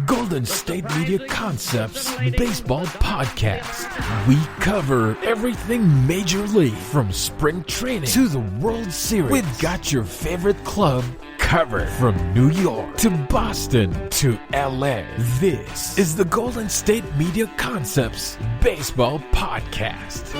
Golden State Media Concepts Baseball Podcast. We cover everything Major League, from spring training to the World Series. We've got your favorite club covered, from New York to Boston to LA. This is the Golden State Media Concepts Baseball Podcast.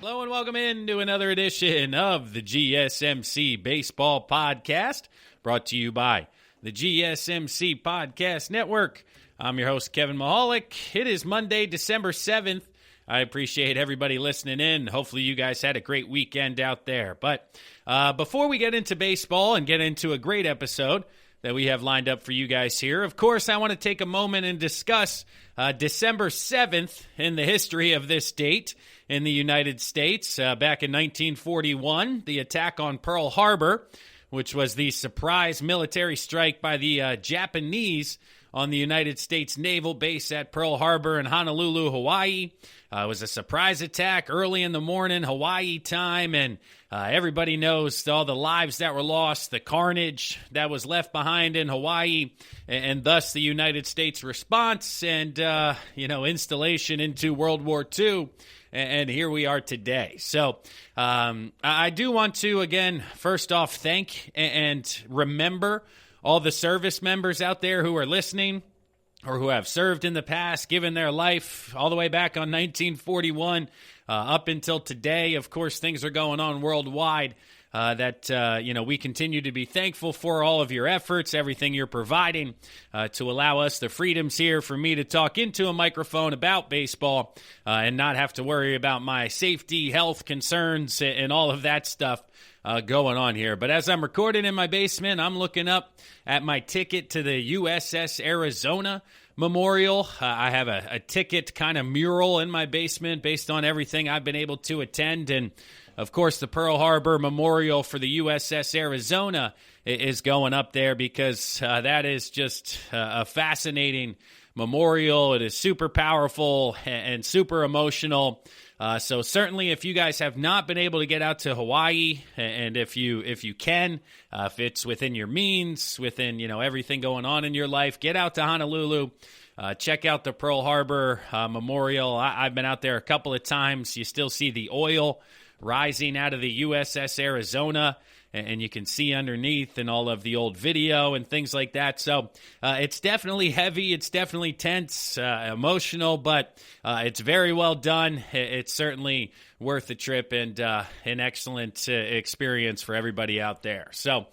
Hello and welcome into another edition of the GSMC Baseball Podcast, brought to you by the GSMC Podcast Network. I'm your host, Kevin Mahalik. It is Monday, December 7th. I appreciate everybody listening in. Hopefully you guys had a great weekend out there. But before we get into baseball and get into a great episode that we have lined up for you guys here, of course, I want to take a moment and discuss December 7th in the history of this date in the United States. Back in 1941, the attack on Pearl Harbor, which was the surprise military strike by the Japanese on the United States Naval Base at Pearl Harbor in Honolulu, Hawaii. It was a surprise attack early in the morning, Hawaii time, and everybody knows all the lives that were lost, the carnage that was left behind in Hawaii, and thus the United States response and, installation into World War II. And here we are today. So I do want to, again, first off, thank and remember all the service members out there who are listening or who have served in the past, given their life all the way back on 1941 up until today. Of course, things are going on worldwide that we continue to be thankful for all of your efforts, everything you're providing to allow us the freedoms here for me to talk into a microphone about baseball and not have to worry about my safety, health concerns, and all of that stuff going on here. But as I'm recording in my basement, I'm looking up at my ticket to the USS Arizona Memorial. I have a ticket kind of mural in my basement based on everything I've been able to attend. And of course, the Pearl Harbor Memorial for the USS Arizona is going up there because that is just a fascinating memorial. It is super powerful and super emotional. So certainly, if you guys have not been able to get out to Hawaii, and if you can, if it's within your means, within everything going on in your life, get out to Honolulu. Check out the Pearl Harbor Memorial. I've been out there a couple of times. You still see the oil rising out of the USS Arizona, and you can see underneath and all of the old video and things like that. So it's definitely heavy. It's definitely tense, emotional, but it's very well done. It's certainly worth the trip and an excellent experience for everybody out there. So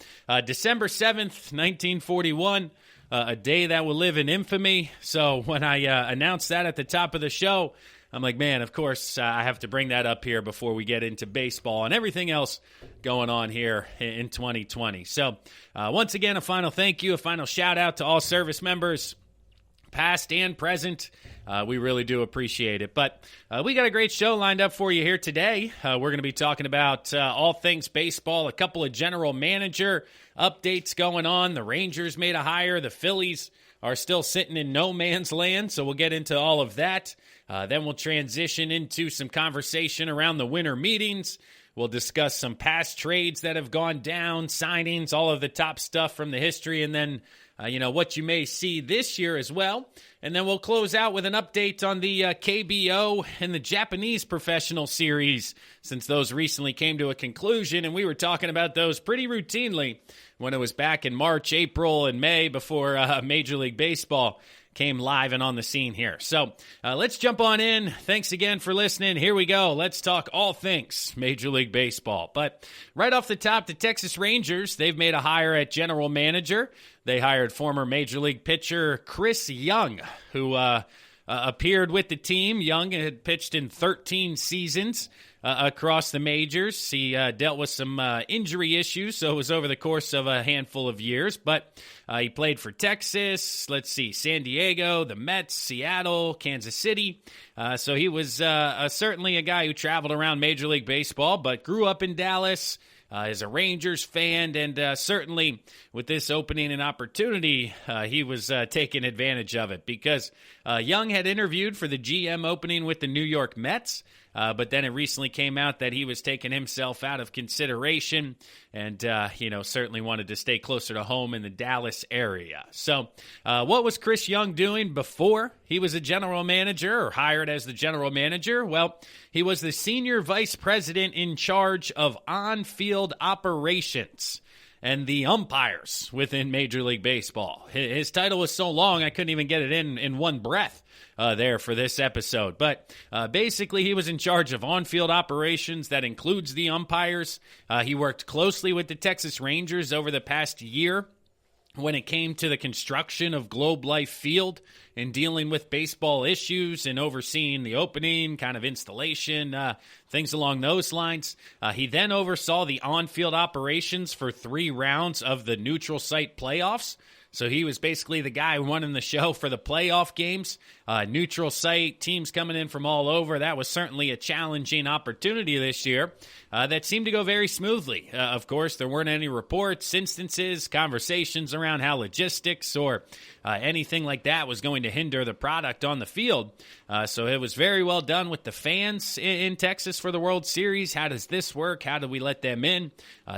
December 7th, 1941, a day that will live in infamy. So when I announced that at the top of the show, I'm like, man, of course, I have to bring that up here before we get into baseball and everything else going on here in 2020. So once again, a final thank you, a final shout out to all service members, past and present. We really do appreciate it. But we got a great show lined up for you here today. We're going to be talking about all things baseball, a couple of general manager updates going on. The Rangers made a hire. The Phillies are still sitting in no man's land, so we'll get into all of that. Then we'll transition into some conversation around the winter meetings. We'll discuss some past trades that have gone down, signings, all of the top stuff from the history, and then what you may see this year as well. And then we'll close out with an update on the KBO and the Japanese professional series, since those recently came to a conclusion, and we were talking about those pretty routinely when it was back in March, April, and May before Major League Baseball came live and on the scene here. So let's jump on in. Thanks again for listening. Here we go. Let's talk all things Major League Baseball. But right off the top, the Texas Rangers, they've made a hire at general manager. They hired former Major League pitcher Chris Young, who appeared with the team. Young had pitched in 13 seasons across the majors. He dealt with some injury issues, so it was over the course of a handful of years. But he played for Texas, San Diego, the Mets, Seattle, Kansas City. So he was certainly a guy who traveled around Major League Baseball, but grew up in Dallas. Is a Rangers fan, and certainly with this opening and opportunity, he was taking advantage of it because Young had interviewed for the GM opening with the New York Mets, but then it recently came out that he was taking himself out of consideration and, certainly wanted to stay closer to home in the Dallas area. So what was Chris Young doing before he was a general manager or hired as the general manager? Well, he was the senior vice president in charge of on-field operations and the umpires within Major League Baseball. His title was so long, I couldn't even get it in one breath there for this episode. But basically, he was in charge of on-field operations. That includes the umpires. He worked closely with the Texas Rangers over the past year when it came to the construction of Globe Life Field and dealing with baseball issues and overseeing the opening, kind of installation, things along those lines. He then oversaw the on-field operations for 3 rounds of the neutral site playoffs. So he was basically the guy running the show for the playoff games. Neutral site, teams coming in from all over. That was certainly a challenging opportunity this year that seemed to go very smoothly. Of course, there weren't any reports, instances, conversations around how logistics or anything like that was going to hinder the product on the field. So it was very well done with the fans in Texas for the World Series. How does this work? How do we let them in?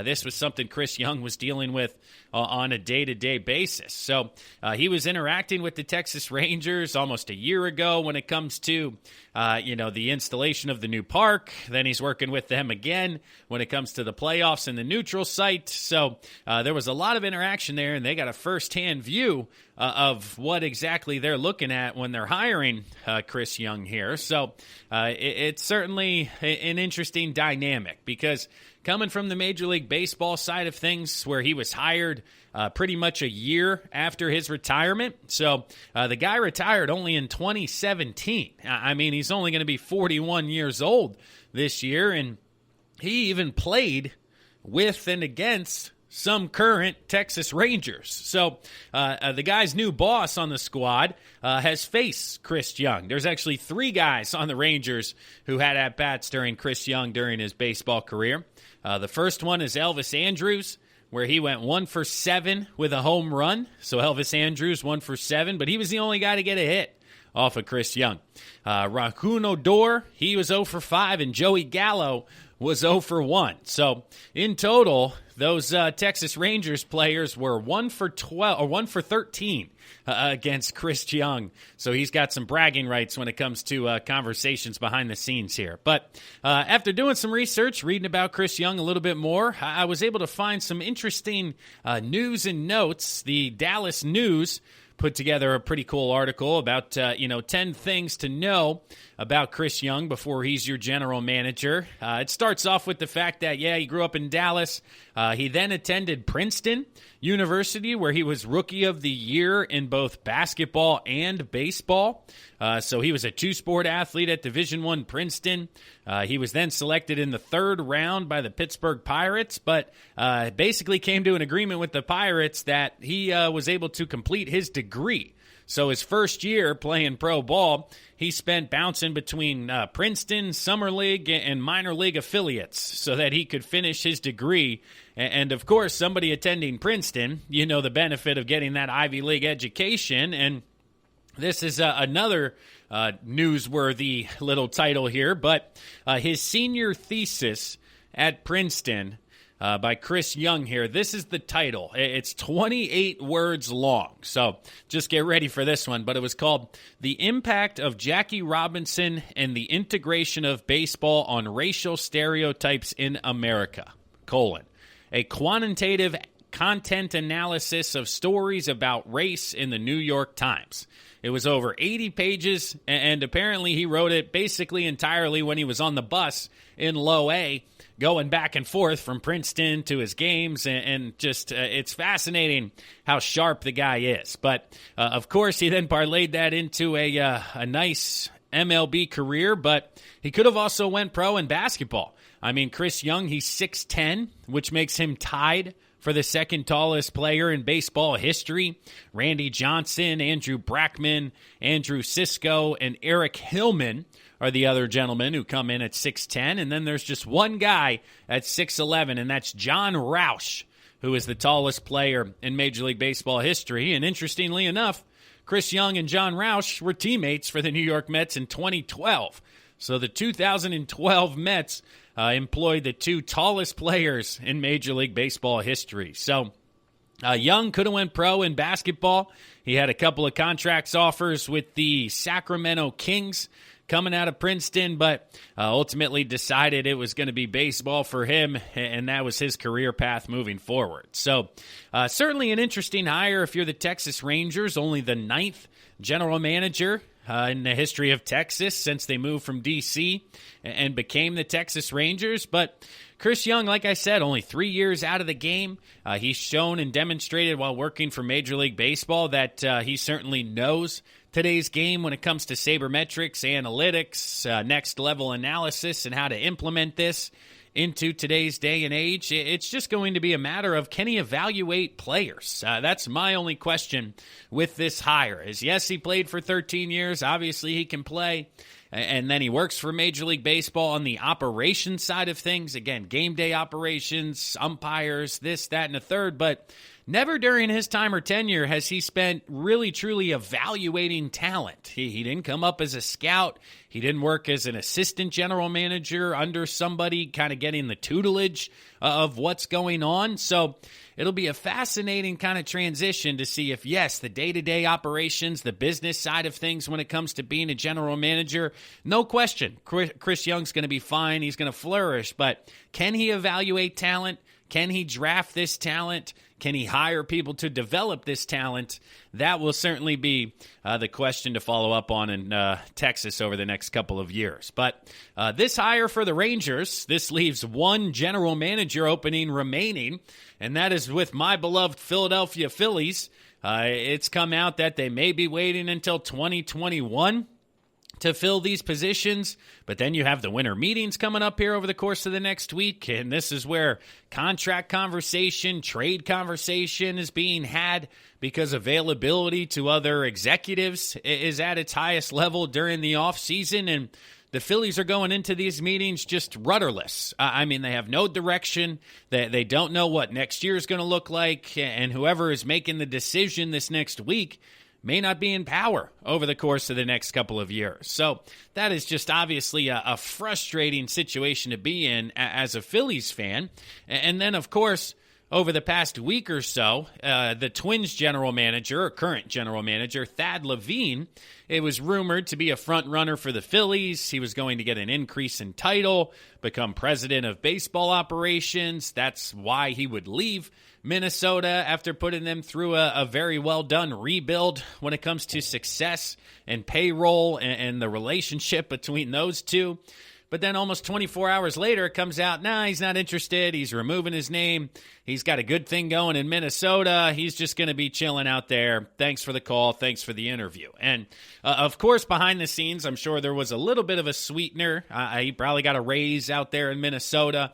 This was something Chris Young was dealing with on a day-to-day basis. So he was interacting with the Texas Rangers almost a year ago when it comes to, the installation of the new park. Then he's working with them again when it comes to the playoffs and the neutral site. So there was a lot of interaction there, and they got a first-hand view of what exactly they're looking at when they're hiring Chris Young here. So it's certainly an interesting dynamic because coming from the Major League Baseball side of things, where he was hired pretty much a year after his retirement. So the guy retired only in 2017. I mean, he's only going to be 41 years old this year, and he even played with and against some current Texas Rangers. So the guy's new boss on the squad has faced Chris Young. There's actually 3 guys on the Rangers who had at-bats during Chris Young during his baseball career. The first one is Elvis Andrus, where he went 1 for 7 with a home run. So Elvis Andrus 1 for 7, but he was the only guy to get a hit off of Chris Young. Raccoon Odor, he was 0 for 5, and Joey Gallo was 0 for 1. So in total, those Texas Rangers players were 1 for 12 or 1 for 13 against Chris Young. So he's got some bragging rights when it comes to conversations behind the scenes here. But after doing some research, reading about Chris Young a little bit more, I was able to find some interesting news and notes. The Dallas News put together a pretty cool article about, 10 things to know about Chris Young before he's your general manager. It starts off with the fact that, he grew up in Dallas. He then attended Princeton University, where he was Rookie of the Year in both basketball and baseball. So he was a 2-sport athlete at Division I Princeton. He was then selected in the 3rd round by the Pittsburgh Pirates, but basically came to an agreement with the Pirates that he was able to complete his degree. So his first year playing pro ball, he spent bouncing between Princeton, Summer League, and minor league affiliates so that he could finish his degree. And of course, somebody attending Princeton, the benefit of getting that Ivy League education. And this is another newsworthy little title here, but his senior thesis at Princeton by Chris Young here. This is the title. It's 28 words long, so just get ready for this one. But it was called The Impact of Jackie Robinson and the Integration of Baseball on Racial Stereotypes in America, a quantitative content analysis of stories about race in the New York Times. It was over 80 pages, and apparently he wrote it basically entirely when he was on the bus in Low A, going back and forth from Princeton to his games, and just it's fascinating how sharp the guy is. But, of course, he then parlayed that into a nice MLB career, but he could have also went pro in basketball. I mean, Chris Young, he's 6'10", which makes him tied for the second tallest player in baseball history. Randy Johnson, Andrew Brackman, Andrew Sisko, and Eric Hillman are the other gentlemen who come in at 6'10", and then there's just one guy at 6'11", and that's John Roush, who is the tallest player in Major League Baseball history. And interestingly enough, Chris Young and John Roush were teammates for the New York Mets in 2012. So the 2012 Mets employed the two tallest players in Major League Baseball history. So Young could have went pro in basketball. He had a couple of contracts offers with the Sacramento Kings coming out of Princeton, but ultimately decided it was going to be baseball for him, and that was his career path moving forward. So certainly an interesting hire if you're the Texas Rangers, only the 9th general manager in the history of Texas since they moved from D.C. and became the Texas Rangers. But Chris Young, like I said, only 3 years out of the game. He's shown and demonstrated while working for Major League Baseball that he certainly knows today's game when it comes to sabermetrics, analytics, next-level analysis, and how to implement this into today's day and age. It's just going to be a matter of, can he evaluate players? That's my only question with this hire. Is yes, he played for 13 years. Obviously, he can play. And then he works for Major League Baseball on the operations side of things. Again, game day operations, umpires, this, that, and a third. But never during his time or tenure has he spent really, truly evaluating talent. He didn't come up as a scout. He didn't work as an assistant general manager under somebody, kind of getting the tutelage of what's going on. So it'll be a fascinating kind of transition to see if, yes, the day-to-day operations, the business side of things when it comes to being a general manager, no question, Chris Young's going to be fine. He's going to flourish. But can he evaluate talent? Can he draft this talent? Can he hire people to develop this talent? That will certainly be the question to follow up on in Texas over the next couple of years. But this hire for the Rangers, this leaves one general manager opening remaining, and that is with my beloved Philadelphia Phillies. It's come out that they may be waiting until 2021 to fill these positions, but then you have the winter meetings coming up here over the course of the next week, and this is where contract conversation, trade conversation is being had because availability to other executives is at its highest level during the offseason, and the Phillies are going into these meetings just rudderless. I mean, they have no direction. They don't know what next year is going to look like, and whoever is making the decision this next week may not be in power over the course of the next couple of years. So that is just obviously a frustrating situation to be in as a Phillies fan. And then, of course, over the past week or so, the Twins general manager, or current general manager, Thad Levine, it was rumored to be a front runner for the Phillies. He was going to get an increase in title, become president of baseball operations. That's why he would leave Minnesota after putting them through a very well-done rebuild when it comes to success and payroll and the relationship between those two. But then almost 24 hours later, it comes out, he's not interested. He's removing his name. He's got a good thing going in Minnesota. He's just going to be chilling out there. Thanks for the call. Thanks for the interview. And, of course, behind the scenes, I'm sure there was a little bit of a sweetener. He probably got a raise out there in Minnesota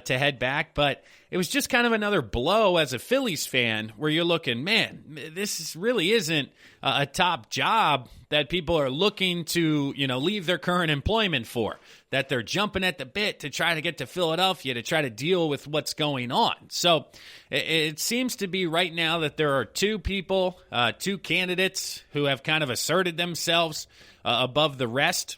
to head back. But it was just kind of another blow as a Phillies fan where you're looking, man, this really isn't a top job that people are looking to, leave their current employment for, that they're jumping at the bit to try to get to Philadelphia to try to deal with what's going on. So it seems to be right now that there are two people, two candidates who have kind of asserted themselves above the rest.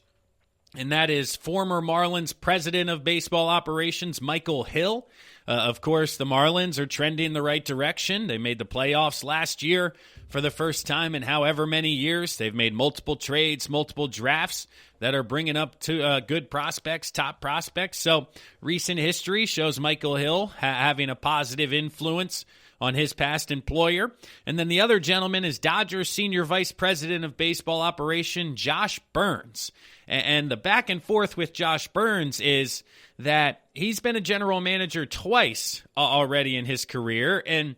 And that is former Marlins president of baseball operations, Michael Hill. Of course, the Marlins are trending the right direction. They made the playoffs last year for the first time in however many years. They've made multiple trades, multiple drafts that are bringing up to good prospects, top prospects. So recent history shows Michael Hill having a positive influence on his past employer. And then the other gentleman is Dodgers Senior Vice President of Baseball Operation, Josh Burns. And the back and forth with Josh Burns is that he's been a general manager twice already in his career, and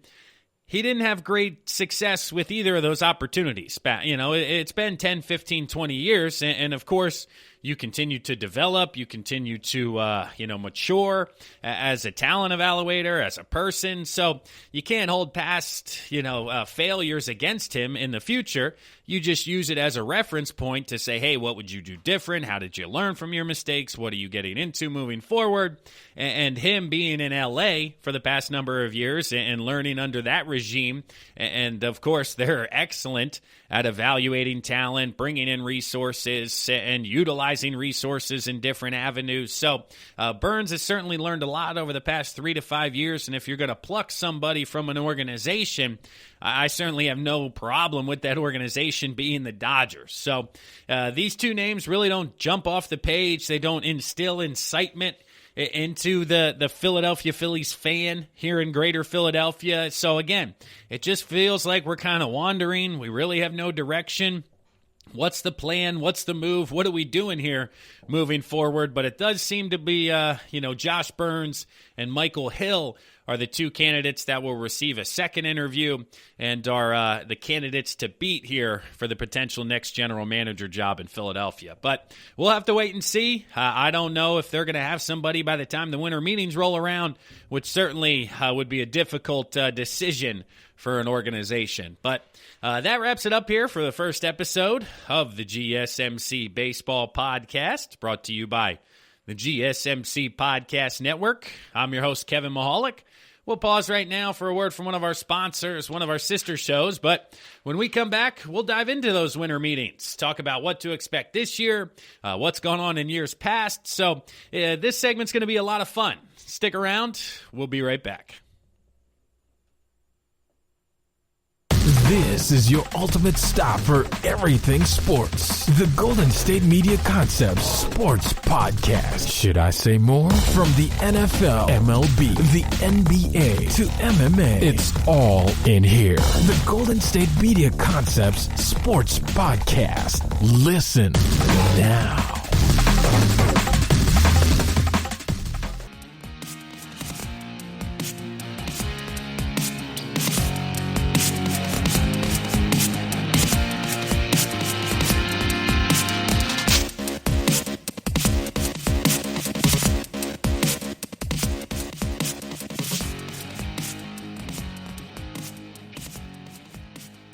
he didn't have great success with either of those opportunities. It's been 10, 15, 20 years, and of course, you continue to develop, you continue to, mature as a talent evaluator, as a person. So you can't hold past, failures against him in the future. You just use it as a reference point to say, hey, what would you do different? How did you learn from your mistakes? What are you getting into moving forward? And him being in LA for the past number of years and learning under that regime. And of course, they're excellent at evaluating talent, bringing in resources, and utilizing resources in different avenues. So Burns has certainly learned a lot over the past 3 to 5 years. And if you're going to pluck somebody from an organization, I certainly have no problem with that organization being the Dodgers. So these two names really don't jump off the page. They don't instill incitement into the Philadelphia Phillies fan here in greater Philadelphia. So again, it just feels like we're kind of wandering. We really have no direction. What's the plan? What's the move? What are we doing here moving forward? But it does seem to be, Josh Burns and Michael Hill are the two candidates that will receive a second interview and are the candidates to beat here for the potential next general manager job in Philadelphia. But we'll have to wait and see. I don't know if they're going to have somebody by the time the winter meetings roll around, which certainly would be a difficult decision for an organization. But that wraps it up here for the first episode of the GSMC Baseball Podcast, brought to you by the GSMC Podcast Network. I'm your host, Kevin Mahalik. We'll pause right now for a word from one of our sponsors, one of our sister shows, but when we come back, we'll dive into those winter meetings, talk about what to expect this year, what's gone on in years past. So this segment's going to be a lot of fun. Stick around. We'll be right back. This is your ultimate stop for everything sports. The Golden State Media Concepts Sports Podcast. Should I say more? From the NFL, MLB, the NBA to MMA, it's all in here. The Golden State Media Concepts Sports Podcast. Listen now.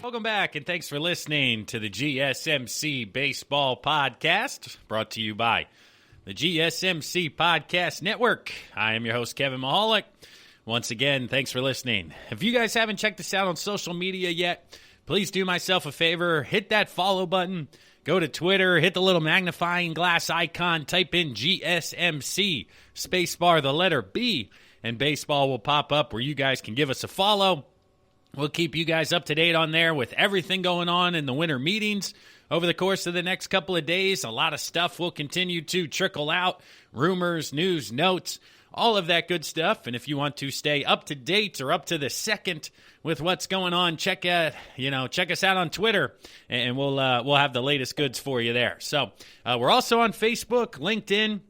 Welcome back, and thanks for listening to the GSMC Baseball Podcast, brought to you by the GSMC Podcast Network. I am your host, Kevin Mahalik. Once again, thanks for listening. If you guys haven't checked us out on social media yet, please do myself a favor, hit that follow button, go to Twitter, hit the little magnifying glass icon, type in GSMC, spacebar, the letter B, and baseball will pop up where you guys can give us a follow. We'll keep you guys up to date on there with everything going on in the winter meetings over the course of the next couple of days. A lot of stuff will continue to trickle out, rumors, news, notes, all of that good stuff. And if you want to stay up to date or up to the second with what's going on, check us out on Twitter, and we'll have the latest goods for you there. So we're also on Facebook, LinkedIn.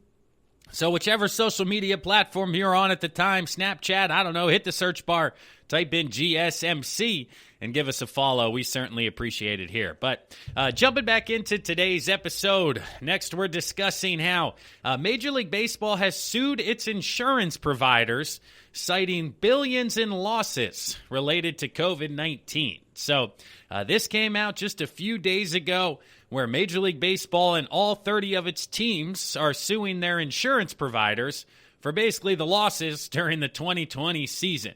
So whichever social media platform you're on at the time, Snapchat, I don't know, hit the search bar, type in GSMC, and give us a follow. We certainly appreciate it here. But jumping back into today's episode, next we're discussing how Major League Baseball has sued its insurance providers, citing billions in losses related to COVID-19. So this came out just a few days ago, where Major League Baseball and all 30 of its teams are suing their insurance providers for basically the losses during the 2020 season.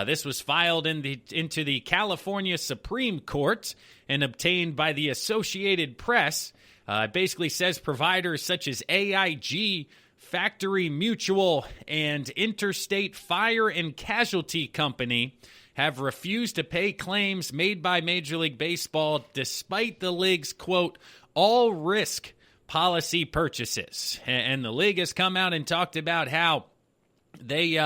This was filed into the California Supreme Court and obtained by the Associated Press. It basically says providers such as AIG, Factory Mutual, and Interstate Fire and Casualty Company have refused to pay claims made by Major League Baseball despite the league's, quote, all-risk policy purchases. And the league has come out and talked about how they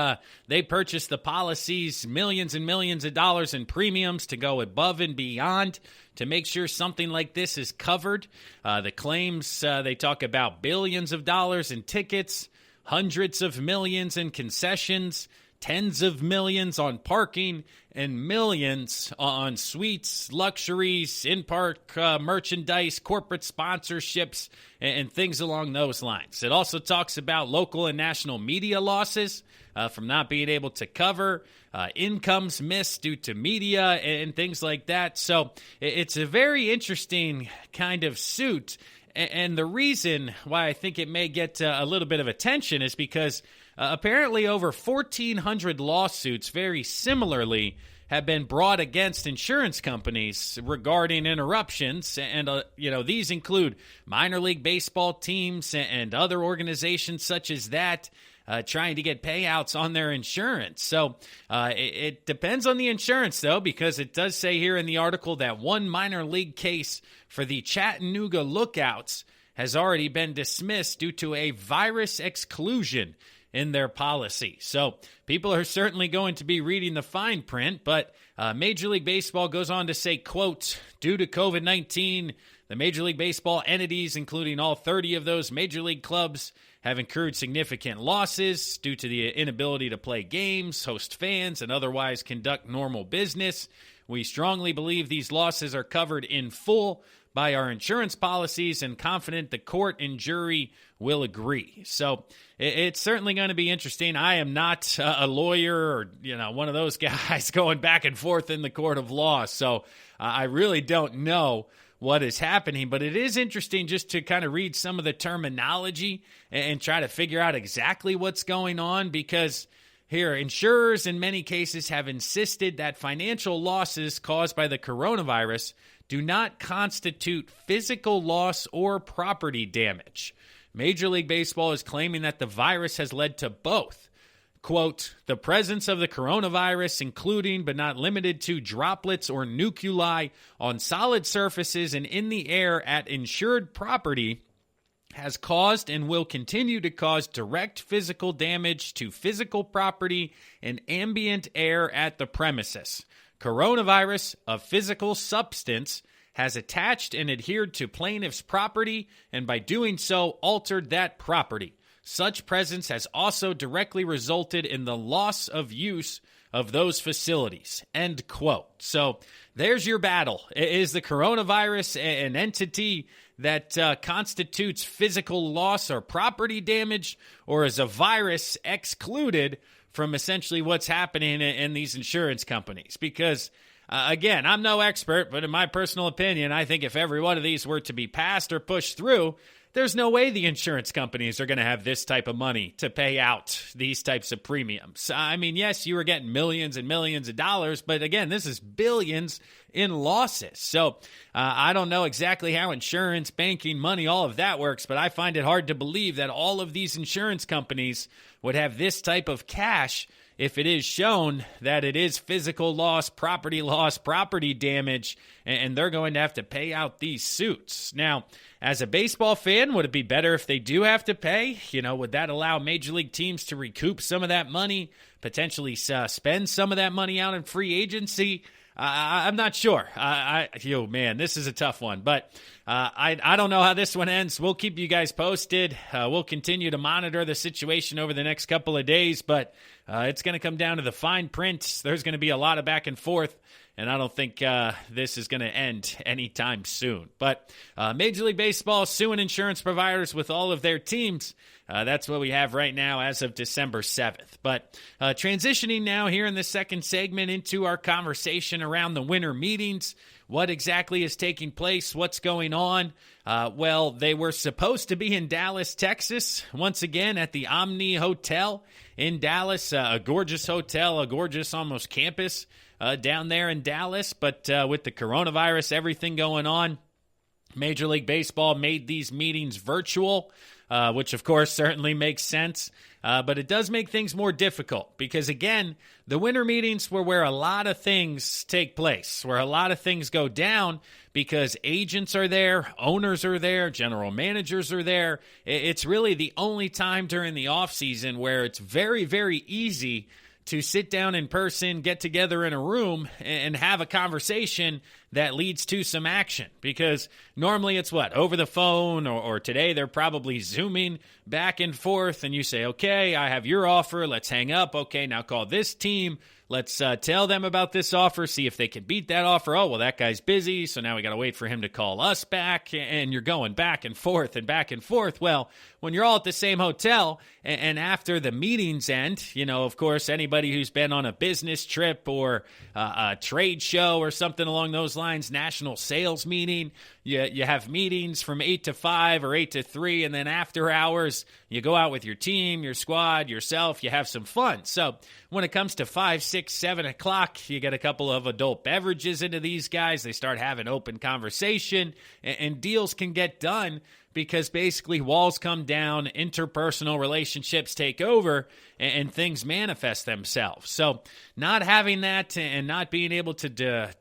purchased the policies, millions and millions of dollars in premiums to go above and beyond to make sure something like this is covered. The claims, they talk about billions of dollars in tickets, hundreds of millions in concessions, tens of millions on parking and millions on suites, luxuries, in-park merchandise, corporate sponsorships, and things along those lines. It also talks about local and national media losses from not being able to cover, incomes missed due to media and things like that. So it's a very interesting kind of suit. And the reason why I think it may get a little bit of attention is because apparently over 1,400 lawsuits very similarly have been brought against insurance companies regarding interruptions. And, these include minor league baseball teams and other organizations such as that trying to get payouts on their insurance. So it depends on the insurance, though, because it does say here in the article that one minor league case for the Chattanooga Lookouts has already been dismissed due to a virus exclusion in their policy. So people are certainly going to be reading the fine print, but Major League Baseball goes on to say, quote, due to COVID-19, the Major League Baseball entities, including all 30 of those major league clubs, have incurred significant losses due to the inability to play games, host fans, and otherwise conduct normal business. We strongly believe these losses are covered in full by our insurance policies and confident the court and jury will agree. So it's certainly going to be interesting. I am not a lawyer or, one of those guys going back and forth in the court of law. So I really don't know what is happening, but it is interesting just to kind of read some of the terminology and try to figure out exactly what's going on, because here, insurers in many cases have insisted that financial losses caused by the coronavirus do not constitute physical loss or property damage. Major League Baseball is claiming that the virus has led to both. Quote, the presence of the coronavirus, including but not limited to droplets or nuclei on solid surfaces and in the air at insured property, has caused and will continue to cause direct physical damage to physical property and ambient air at the premises. Coronavirus, a physical substance, has attached and adhered to plaintiff's property and by doing so altered that property. Such presence has also directly resulted in the loss of use of those facilities. End quote. So there's your battle. Is the coronavirus an entity that constitutes physical loss or property damage, or is a virus excluded from essentially what's happening in these insurance companies? Because again, I'm no expert, but in my personal opinion, I think if every one of these were to be passed or pushed through, there's no way the insurance companies are going to have this type of money to pay out these types of premiums. I mean, yes, you were getting millions and millions of dollars, but again, this is billions in losses. So I don't know exactly how insurance, banking, money, all of that works, but I find it hard to believe that all of these insurance companies would have this type of cash if it is shown that it is physical loss, property damage, and they're going to have to pay out these suits. Now, as a baseball fan, would it be better if they do have to pay? Would that allow major league teams to recoup some of that money, potentially spend some of that money out in free agency? I'm not sure. Man, this is a tough one. But I don't know how this one ends. We'll keep you guys posted. We'll continue to monitor the situation over the next couple of days. But it's going to come down to the fine print. There's going to be a lot of back and forth. And I don't think this is going to end anytime soon. But Major League Baseball suing insurance providers with all of their teams. That's what we have right now as of December 7th. But transitioning now here in the second segment into our conversation around the winter meetings. What exactly is taking place? What's going on? Well, they were supposed to be in Dallas, Texas, once again at the Omni Hotel in Dallas, a gorgeous hotel, a gorgeous almost campus down there in Dallas. But with the coronavirus, everything going on, Major League Baseball made these meetings virtual, which of course certainly makes sense. But it does make things more difficult because, again, the winter meetings were where a lot of things take place, where a lot of things go down because agents are there, owners are there, general managers are there. It's really the only time during the offseason where it's very, very easy to sit down in person, get together in a room, and have a conversation that leads to some action. Because normally it's over the phone, or today they're probably Zooming back and forth, and you say, okay, I have your offer, let's hang up. Okay, now call this team. Let's tell them about this offer, see if they can beat that offer. Oh, well, that guy's busy, so now we got to wait for him to call us back, and you're going back and forth and back and forth. Well, when you're all at the same hotel, and after the meetings end, of course, anybody who's been on a business trip or a trade show or something along those lines, national sales meeting, you have meetings from 8 to 5 or 8 to 3, and then after hours, you go out with your team, your squad, yourself, you have some fun. So when it comes to 5, 6, 7 o'clock, you get a couple of adult beverages into these guys. They start having open conversation, and deals can get done because basically walls come down, interpersonal relationships take over, and things manifest themselves. So not having that and not being able to,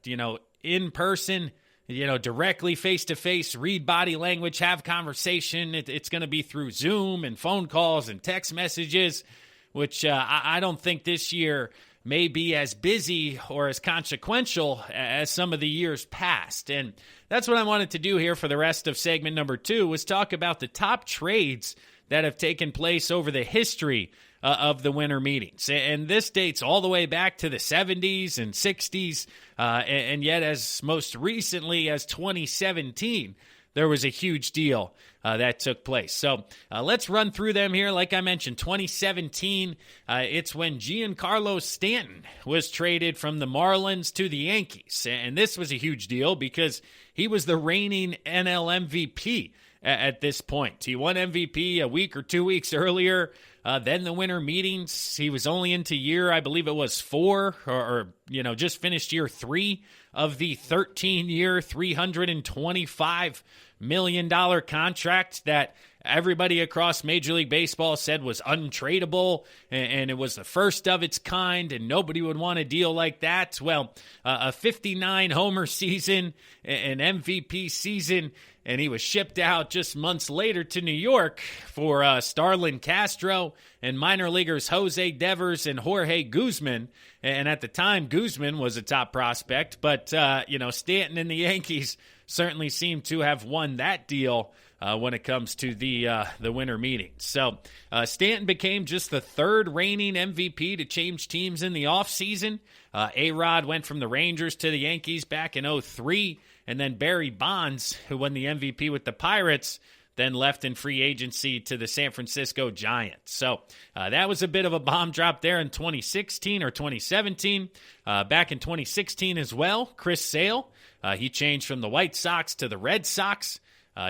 in person, directly face-to-face, read body language, have conversation, it's going to be through Zoom and phone calls and text messages, which I don't think this year may be as busy or as consequential as some of the years past. And that's what I wanted to do here for the rest of segment number 2, was talk about the top trades that have taken place over the history of the winter meetings. And this dates all the way back to the 70s and 60s, and yet as most recently as 2017, there was a huge deal that took place. So let's run through them here. Like I mentioned, 2017, it's when Giancarlo Stanton was traded from the Marlins to the Yankees. And this was a huge deal because he was the reigning NL MVP at this point. He won MVP a week or 2 weeks earlier. Then the winter meetings, he was only into year, I believe it was 4, or just finished year 3 of the 13-year, $325 million contract that everybody across Major League Baseball said was untradeable, and it was the first of its kind, and nobody would want a deal like that. Well, a 59-homer season, an MVP season, and he was shipped out just months later to New York for Starlin Castro and minor leaguers Jose Devers and Jorge Guzman. And at the time, Guzman was a top prospect, but, Stanton and the Yankees certainly seem to have won that deal when it comes to the winter meetings. So Stanton became just the third reigning MVP to change teams in the offseason. A-Rod went from the Rangers to the Yankees back in 2003, and then Barry Bonds, who won the MVP with the Pirates, then left in free agency to the San Francisco Giants. So that was a bit of a bomb drop there in 2016 or 2017. Back in 2016 as well, Chris Sale, he changed from the White Sox to the Red Sox.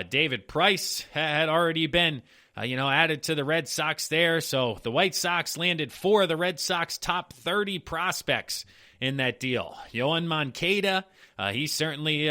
David Price had already been, added to the Red Sox there. So the White Sox landed 4 of the Red Sox top 30 prospects in that deal. Yohan Moncada, he certainly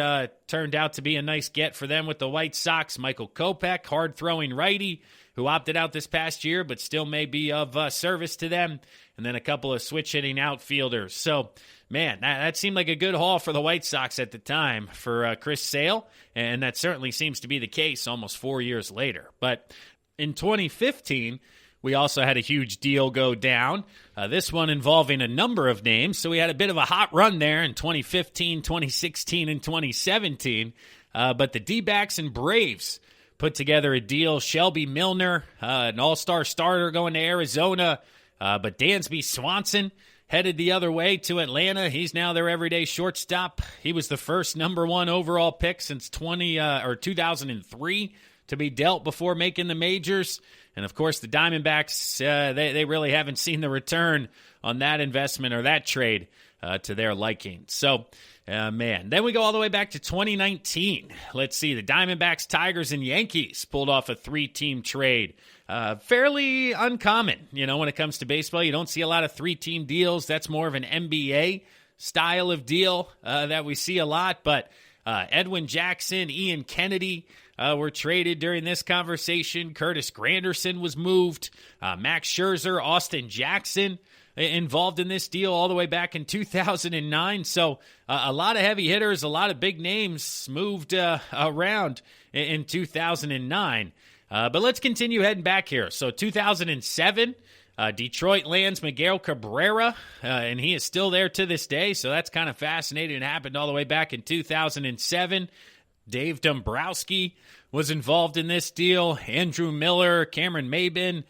turned out to be a nice get for them with the White Sox. Michael Kopech, hard-throwing righty, who opted out this past year but still may be of service to them. And then a couple of switch-hitting outfielders. So, man, that seemed like a good haul for the White Sox at the time for Chris Sale, and that certainly seems to be the case almost 4 years later. But in 2015, we also had a huge deal go down, this one involving a number of names. So we had a bit of a hot run there in 2015, 2016, and 2017. But the D-backs and Braves put together a deal. Shelby Milner, an all-star starter going to Arizona, but Dansby Swanson headed the other way to Atlanta. He's now their everyday shortstop. He was the first number 1 overall pick since 2003 to be dealt before making the majors. And, of course, the Diamondbacks, they really haven't seen the return on that investment or that trade to their liking. So, man, then we go all the way back to 2019. Let's see, the Diamondbacks, Tigers, and Yankees pulled off a 3-team trade. Fairly uncommon, when it comes to baseball. You don't see a lot of 3-team deals. That's more of an NBA style of deal that we see a lot. But Edwin Jackson, Ian Kennedy were traded during this conversation. Curtis Granderson was moved. Max Scherzer, Austin Jackson involved in this deal all the way back in 2009. So a lot of heavy hitters, a lot of big names moved around in 2009. But let's continue heading back here. So 2007, Detroit lands Miguel Cabrera, and he is still there to this day, so that's kind of fascinating. It happened all the way back in 2007. Dave Dombrowski was involved in this deal. Andrew Miller, Cameron Maybin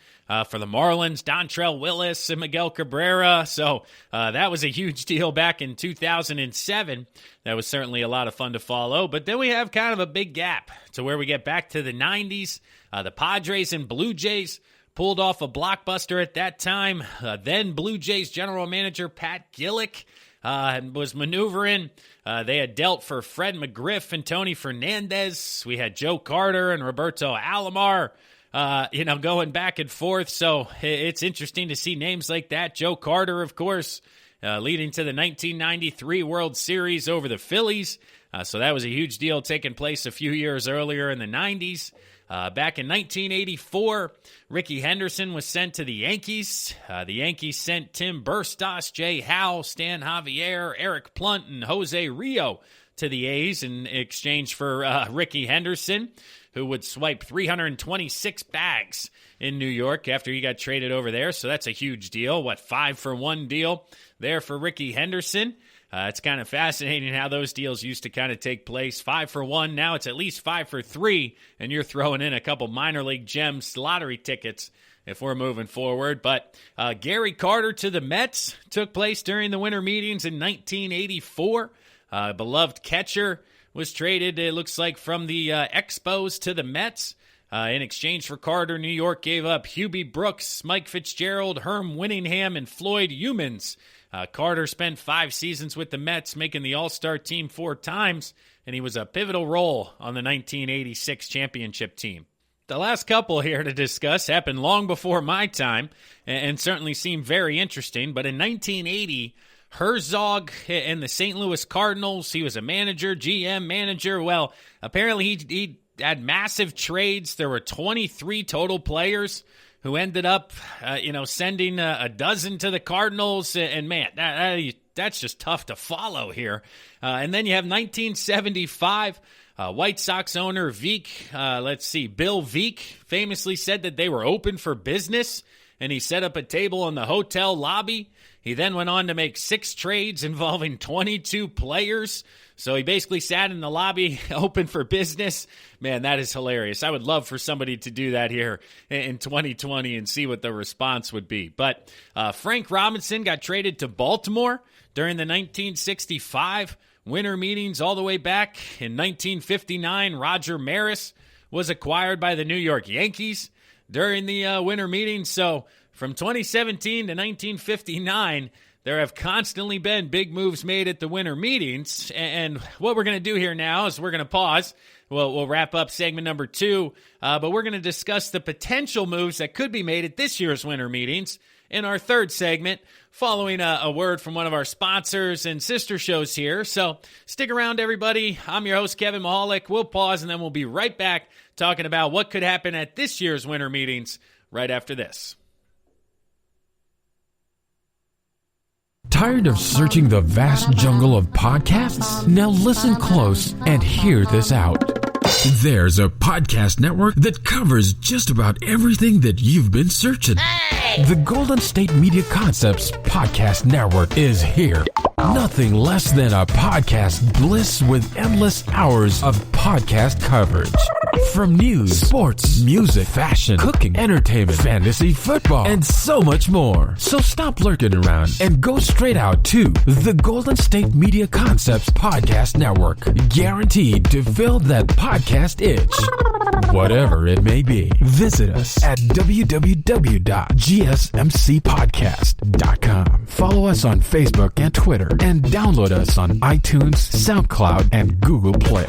for the Marlins, Dontrell Willis, and Miguel Cabrera. So that was a huge deal back in 2007. That was certainly a lot of fun to follow. But then we have kind of a big gap to where we get back to the 90s. The Padres and Blue Jays pulled off a blockbuster at that time. Then Blue Jays general manager Pat Gillick was maneuvering. They had dealt for Fred McGriff and Tony Fernandez. We had Joe Carter and Roberto Alomar, going back and forth. So it's interesting to see names like that. Joe Carter, of course, leading to the 1993 World Series over the Phillies. So that was a huge deal taking place a few years earlier in the 90s. Back in 1984, Ricky Henderson was sent to the Yankees. The Yankees sent Tim Burstas, Jay Howe, Stan Javier, Eric Plunt, and Jose Rio to the A's in exchange for Ricky Henderson, who would swipe 326 bags in New York after he got traded over there. So that's a huge deal. 5-for-1 deal there for Ricky Henderson. It's kind of fascinating how those deals used to kind of take place. 5-for-1. Now it's at least 5-for-3, and you're throwing in a couple minor league gems lottery tickets if we're moving forward. But Gary Carter to the Mets took place during the winter meetings in 1984. Beloved catcher was traded, it looks like, from the Expos to the Mets. In exchange for Carter, New York gave up Hubie Brooks, Mike Fitzgerald, Herm Winningham, and Floyd Humans. Carter spent 5 seasons with the Mets, making the All-Star team 4 times, and he was a pivotal role on the 1986 championship team. The last couple here to discuss happened long before my time and certainly seemed very interesting, but in 1980, Herzog and the St. Louis Cardinals, he was a manager, GM manager. Well, apparently he had massive trades. There were 23 total players who ended up, sending a dozen to the Cardinals. And man, that's just tough to follow here. And then you have 1975, White Sox owner Bill Veeck famously said that they were open for business, and he set up a table in the hotel lobby. He then went on to make 6 trades involving 22 players. So he basically sat in the lobby, open for business. Man, that is hilarious. I would love for somebody to do that here in 2020 and see what the response would be. But Frank Robinson got traded to Baltimore during the 1965 winter meetings all the way back. In 1959, Roger Maris was acquired by the New York Yankees during the winter meetings. So from 2017 to 1959, there have constantly been big moves made at the winter meetings, and what we're going to do here now is we're going to pause. We'll wrap up segment number 2, but we're going to discuss the potential moves that could be made at this year's winter meetings in our third segment, following a word from one of our sponsors and sister shows here. So stick around, everybody. I'm your host, Kevin Mahalik. We'll pause, and then we'll be right back talking about what could happen at this year's winter meetings right after this. Tired of searching the vast jungle of podcasts? Now listen close and hear this out. There's a podcast network that covers just about everything that you've been searching. Hey! The Golden State Media Concepts Podcast Network is here. Nothing less than a podcast bliss with endless hours of podcast coverage. From news, sports, music, fashion, cooking, entertainment, fantasy, football, and so much more. So stop lurking around and go straight out to the Golden State Media Concepts Podcast Network. Guaranteed to fill that podcast itch. Whatever it may be. Visit us at www.gsmcpodcast.com. Follow us on Facebook and Twitter, and download us on iTunes, SoundCloud, and Google Play.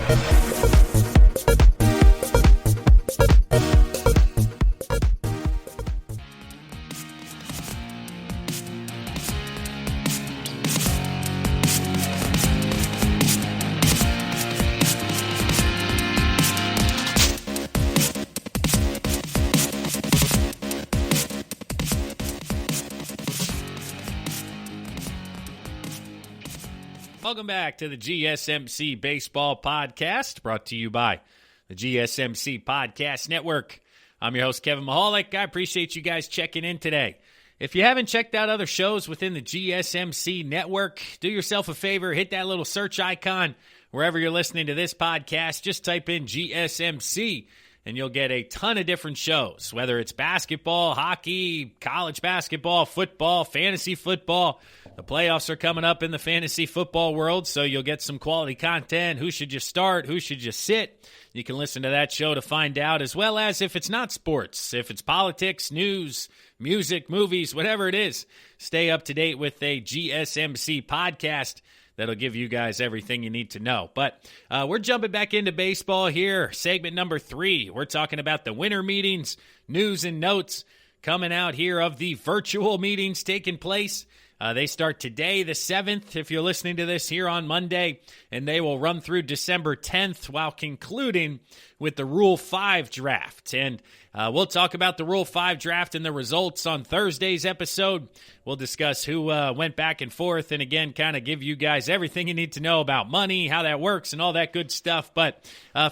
Welcome back to the GSMC Baseball Podcast, brought to you by the GSMC Podcast Network. I'm your host, Kevin Mahalik. I appreciate you guys checking in today. If you haven't checked out other shows within the GSMC network, do yourself a favor, hit that little search icon wherever you're listening to this podcast. Just type in GSMC, and you'll get a ton of different shows, whether it's basketball, hockey, college basketball, football, fantasy football. The playoffs are coming up in the fantasy football world, so you'll get some quality content. Who should you start? Who should you sit? You can listen to that show to find out, as well as if it's not sports, if it's politics, news, music, movies, whatever it is. Stay up to date with a GSMC podcast that'll give you guys everything you need to know. But we're jumping back into baseball here. Segment number 3. We're talking about the winter meetings, news and notes coming out here of the virtual meetings taking place. They start today, the 7th, if you're listening to this here on Monday, and they will run through December 10th while concluding with the Rule 5 draft. And we'll talk about the Rule 5 draft and the results on Thursday's episode. We'll discuss who went back and forth and, again, kind of give you guys everything you need to know about money, how that works, and all that good stuff. But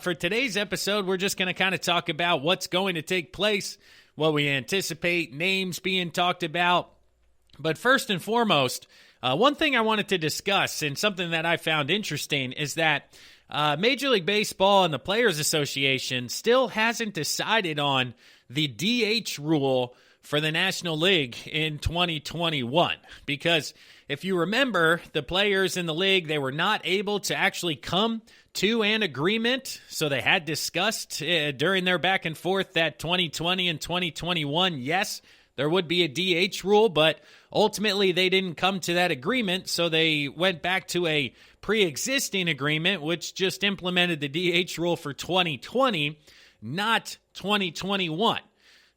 for today's episode, we're just going to kind of talk about what's going to take place, what we anticipate, names being talked about. But first and foremost, one thing I wanted to discuss, and something that I found interesting, is that Major League Baseball and the Players Association still hasn't decided on the DH rule for the National League in 2021. Because if you remember, the players in the league, they were not able to actually come to an agreement. So they had discussed during their back and forth that 2020 and 2021, yes, there would be a DH rule, but ultimately they didn't come to that agreement, so they went back to a pre-existing agreement, which just implemented the DH rule for 2020, not 2021.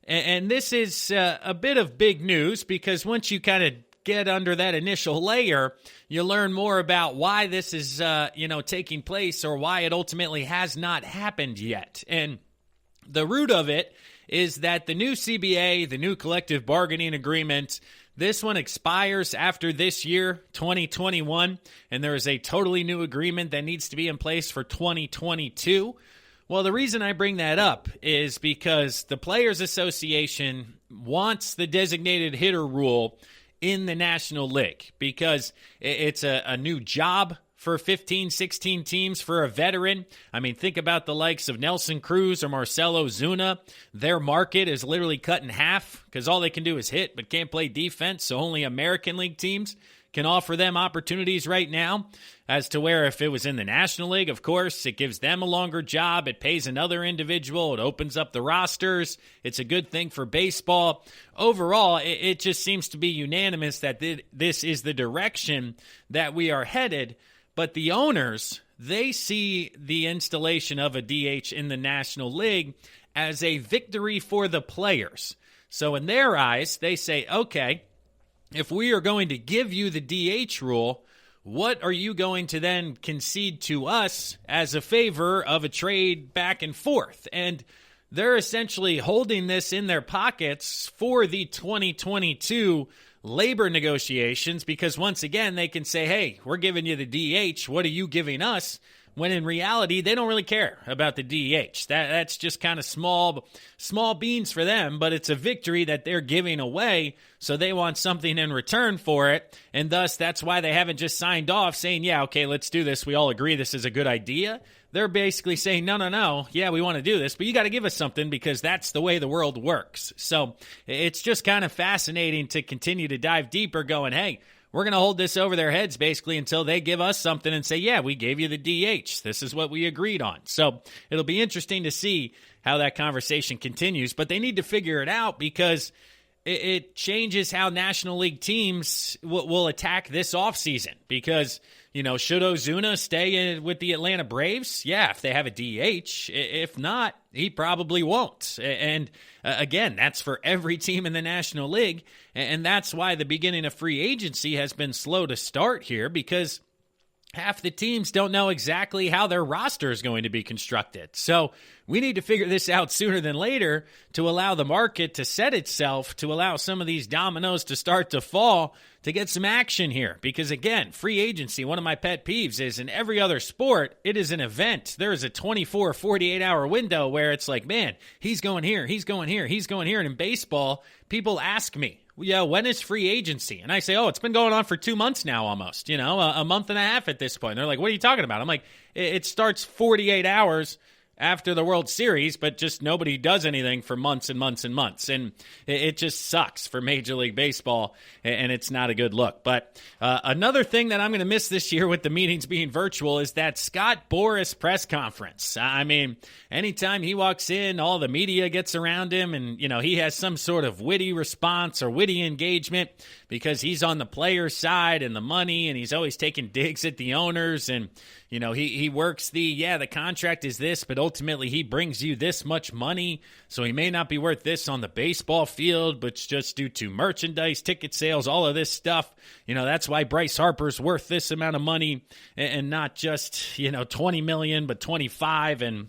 And this is a bit of big news, because once you kind of get under that initial layer, you learn more about why this is taking place, or why it ultimately has not happened yet. And the root of it is that the new CBA, the new collective bargaining agreement, this one expires after this year, 2021, and there is a totally new agreement that needs to be in place for 2022. Well, the reason I bring that up is because the Players Association wants the designated hitter rule in the National League, because it's a new job for 15, 16 teams for a veteran. I mean, think about the likes of Nelson Cruz or Marcell Ozuna. Their market is literally cut in half because all they can do is hit but can't play defense, so only American League teams can offer them opportunities right now. As to where if it was in the National League, of course, it gives them a longer job. It pays another individual. It opens up the rosters. It's a good thing for baseball. Overall, it just seems to be unanimous that this is the direction that we are headed. But the owners, they see the installation of a DH in the National League as a victory for the players. So in their eyes, they say, okay, if we are going to give you the DH rule, what are you going to then concede to us as a favor of a trade back and forth? And they're essentially holding this in their pockets for the 2022 labor negotiations, because once again, they can say, hey, we're giving you the DH. What are you giving us? When in reality, they don't really care about the DH. That's just kind of small beans for them, but it's a victory that they're giving away, so they want something in return for it, and thus that's why they haven't just signed off saying, yeah, okay, let's do this. We all agree this is a good idea. They're basically saying, no, yeah, we want to do this, but you got to give us something, because that's the way the world works. So it's just kind of fascinating to continue to dive deeper, going, hey, we're going to hold this over their heads basically until they give us something and say, yeah, we gave you the DH. This is what we agreed on. So it'll be interesting to see how that conversation continues, but they need to figure it out, because it changes how National League teams will attack this offseason. Because, should Ozuna stay with the Atlanta Braves? Yeah, if they have a DH. If not, he probably won't. And again, that's for every team in the National League. And that's why the beginning of free agency has been slow to start here, because half the teams don't know exactly how their roster is going to be constructed. So we need to figure this out sooner than later to allow the market to set itself, to allow some of these dominoes to start to fall, to get some action here. Because again, free agency, one of my pet peeves is, in every other sport, it is an event. There is a 24, 48-hour window where it's like, man, he's going here, he's going here, he's going here. And in baseball, people ask me, yeah, when is free agency? And I say, oh, it's been going on for 2 months now almost, a month and a half at this point. And they're like, what are you talking about? I'm like, it starts 48 hours after the World Series, but just nobody does anything for months and months and months. And it just sucks for Major League Baseball, and it's not a good look. But another thing that I'm going to miss this year with the meetings being virtual is that Scott Boras press conference. I mean, anytime he walks in, all the media gets around him, and, he has some sort of witty response or witty engagement because he's on the player's side and the money, and he's always taking digs at the owners. And, he works the contract is this, but ultimately he brings you this much money, so he may not be worth this on the baseball field, but it's just due to merchandise, ticket sales, all of this stuff. That's why Bryce Harper's worth this amount of money and not just, 20 million, but 25. And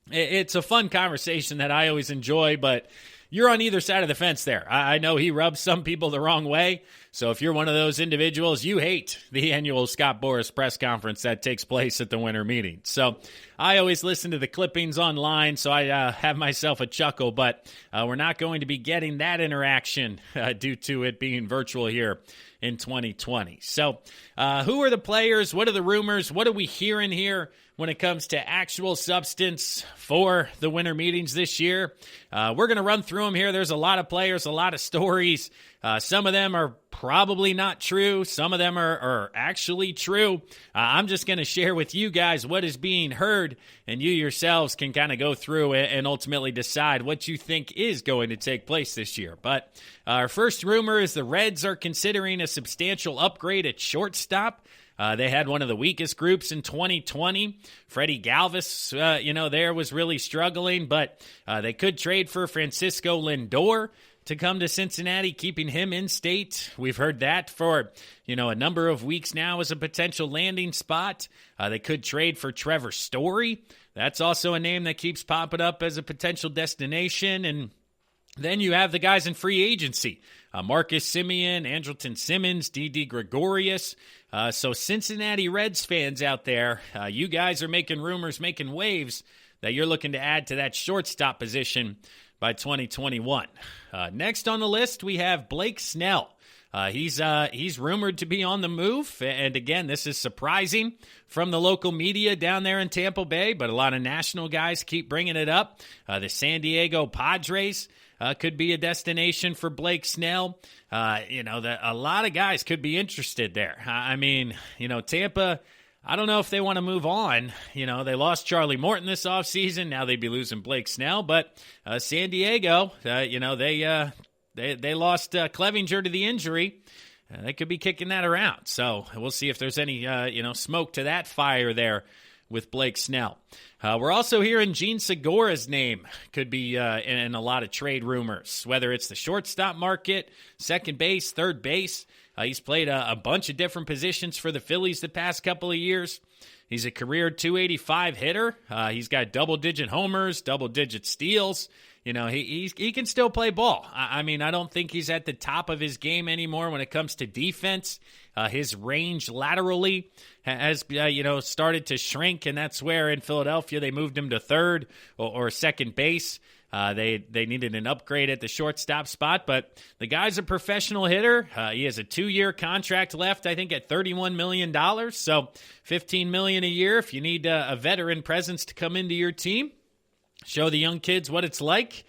it's a fun conversation that I always enjoy, but you're on either side of the fence there. I know he rubs some people the wrong way. So if you're one of those individuals, you hate the annual Scott Boras press conference that takes place at the winter meeting. So I always listen to the clippings online, so I have myself a chuckle, but we're not going to be getting that interaction due to it being virtual here in 2020. So who are the players? What are the rumors? What are we hearing here when it comes to actual substance for the winter meetings this year? We're going to run through them here. There's a lot of players, a lot of stories. Some of them are probably not true. Some of them are actually true. I'm just going to share with you guys what is being heard, and you yourselves can kind of go through it and ultimately decide what you think is going to take place this year. But our first rumor is the Reds are considering a substantial upgrade at shortstop. They had one of the weakest groups in 2020. Freddie Galvis, there was really struggling, but they could trade for Francisco Lindor to come to Cincinnati, keeping him in state. We've heard that for, a number of weeks now as a potential landing spot. They could trade for Trevor Story. That's also a name that keeps popping up as a potential destination. And then you have the guys in free agency. Marcus Semien, Andrelton Simmons, Didi Gregorius. So Cincinnati Reds fans out there, you guys are making rumors, making waves that you're looking to add to that shortstop position by 2021. Next on the list, we have Blake Snell. He's rumored to be on the move, and again, this is surprising from the local media down there in Tampa Bay, but a lot of national guys keep bringing it up. The San Diego Padres could be a destination for Blake Snell. A lot of guys could be interested there. Tampa, I don't know if they want to move on. They lost Charlie Morton this offseason. Now they'd be losing Blake Snell. But San Diego, they lost Clevinger to the injury. They could be kicking that around. So we'll see if there's any, smoke to that fire there with Blake Snell. We're also hearing Gene Segura's name could be in a lot of trade rumors, whether it's the shortstop market, second base, third base. He's played a bunch of different positions for the Phillies the past couple of years. He's a career 285 hitter. He's got double-digit homers, double-digit steals. He can still play ball. I don't think he's at the top of his game anymore when it comes to defense. His range laterally has, started to shrink, and that's where in Philadelphia they moved him to third or second base. They needed an upgrade at the shortstop spot, but the guy's a professional hitter. He has a 2-year contract left, I think, at $31 million, so $15 million a year if you need a veteran presence to come into your team. Show the young kids what it's like.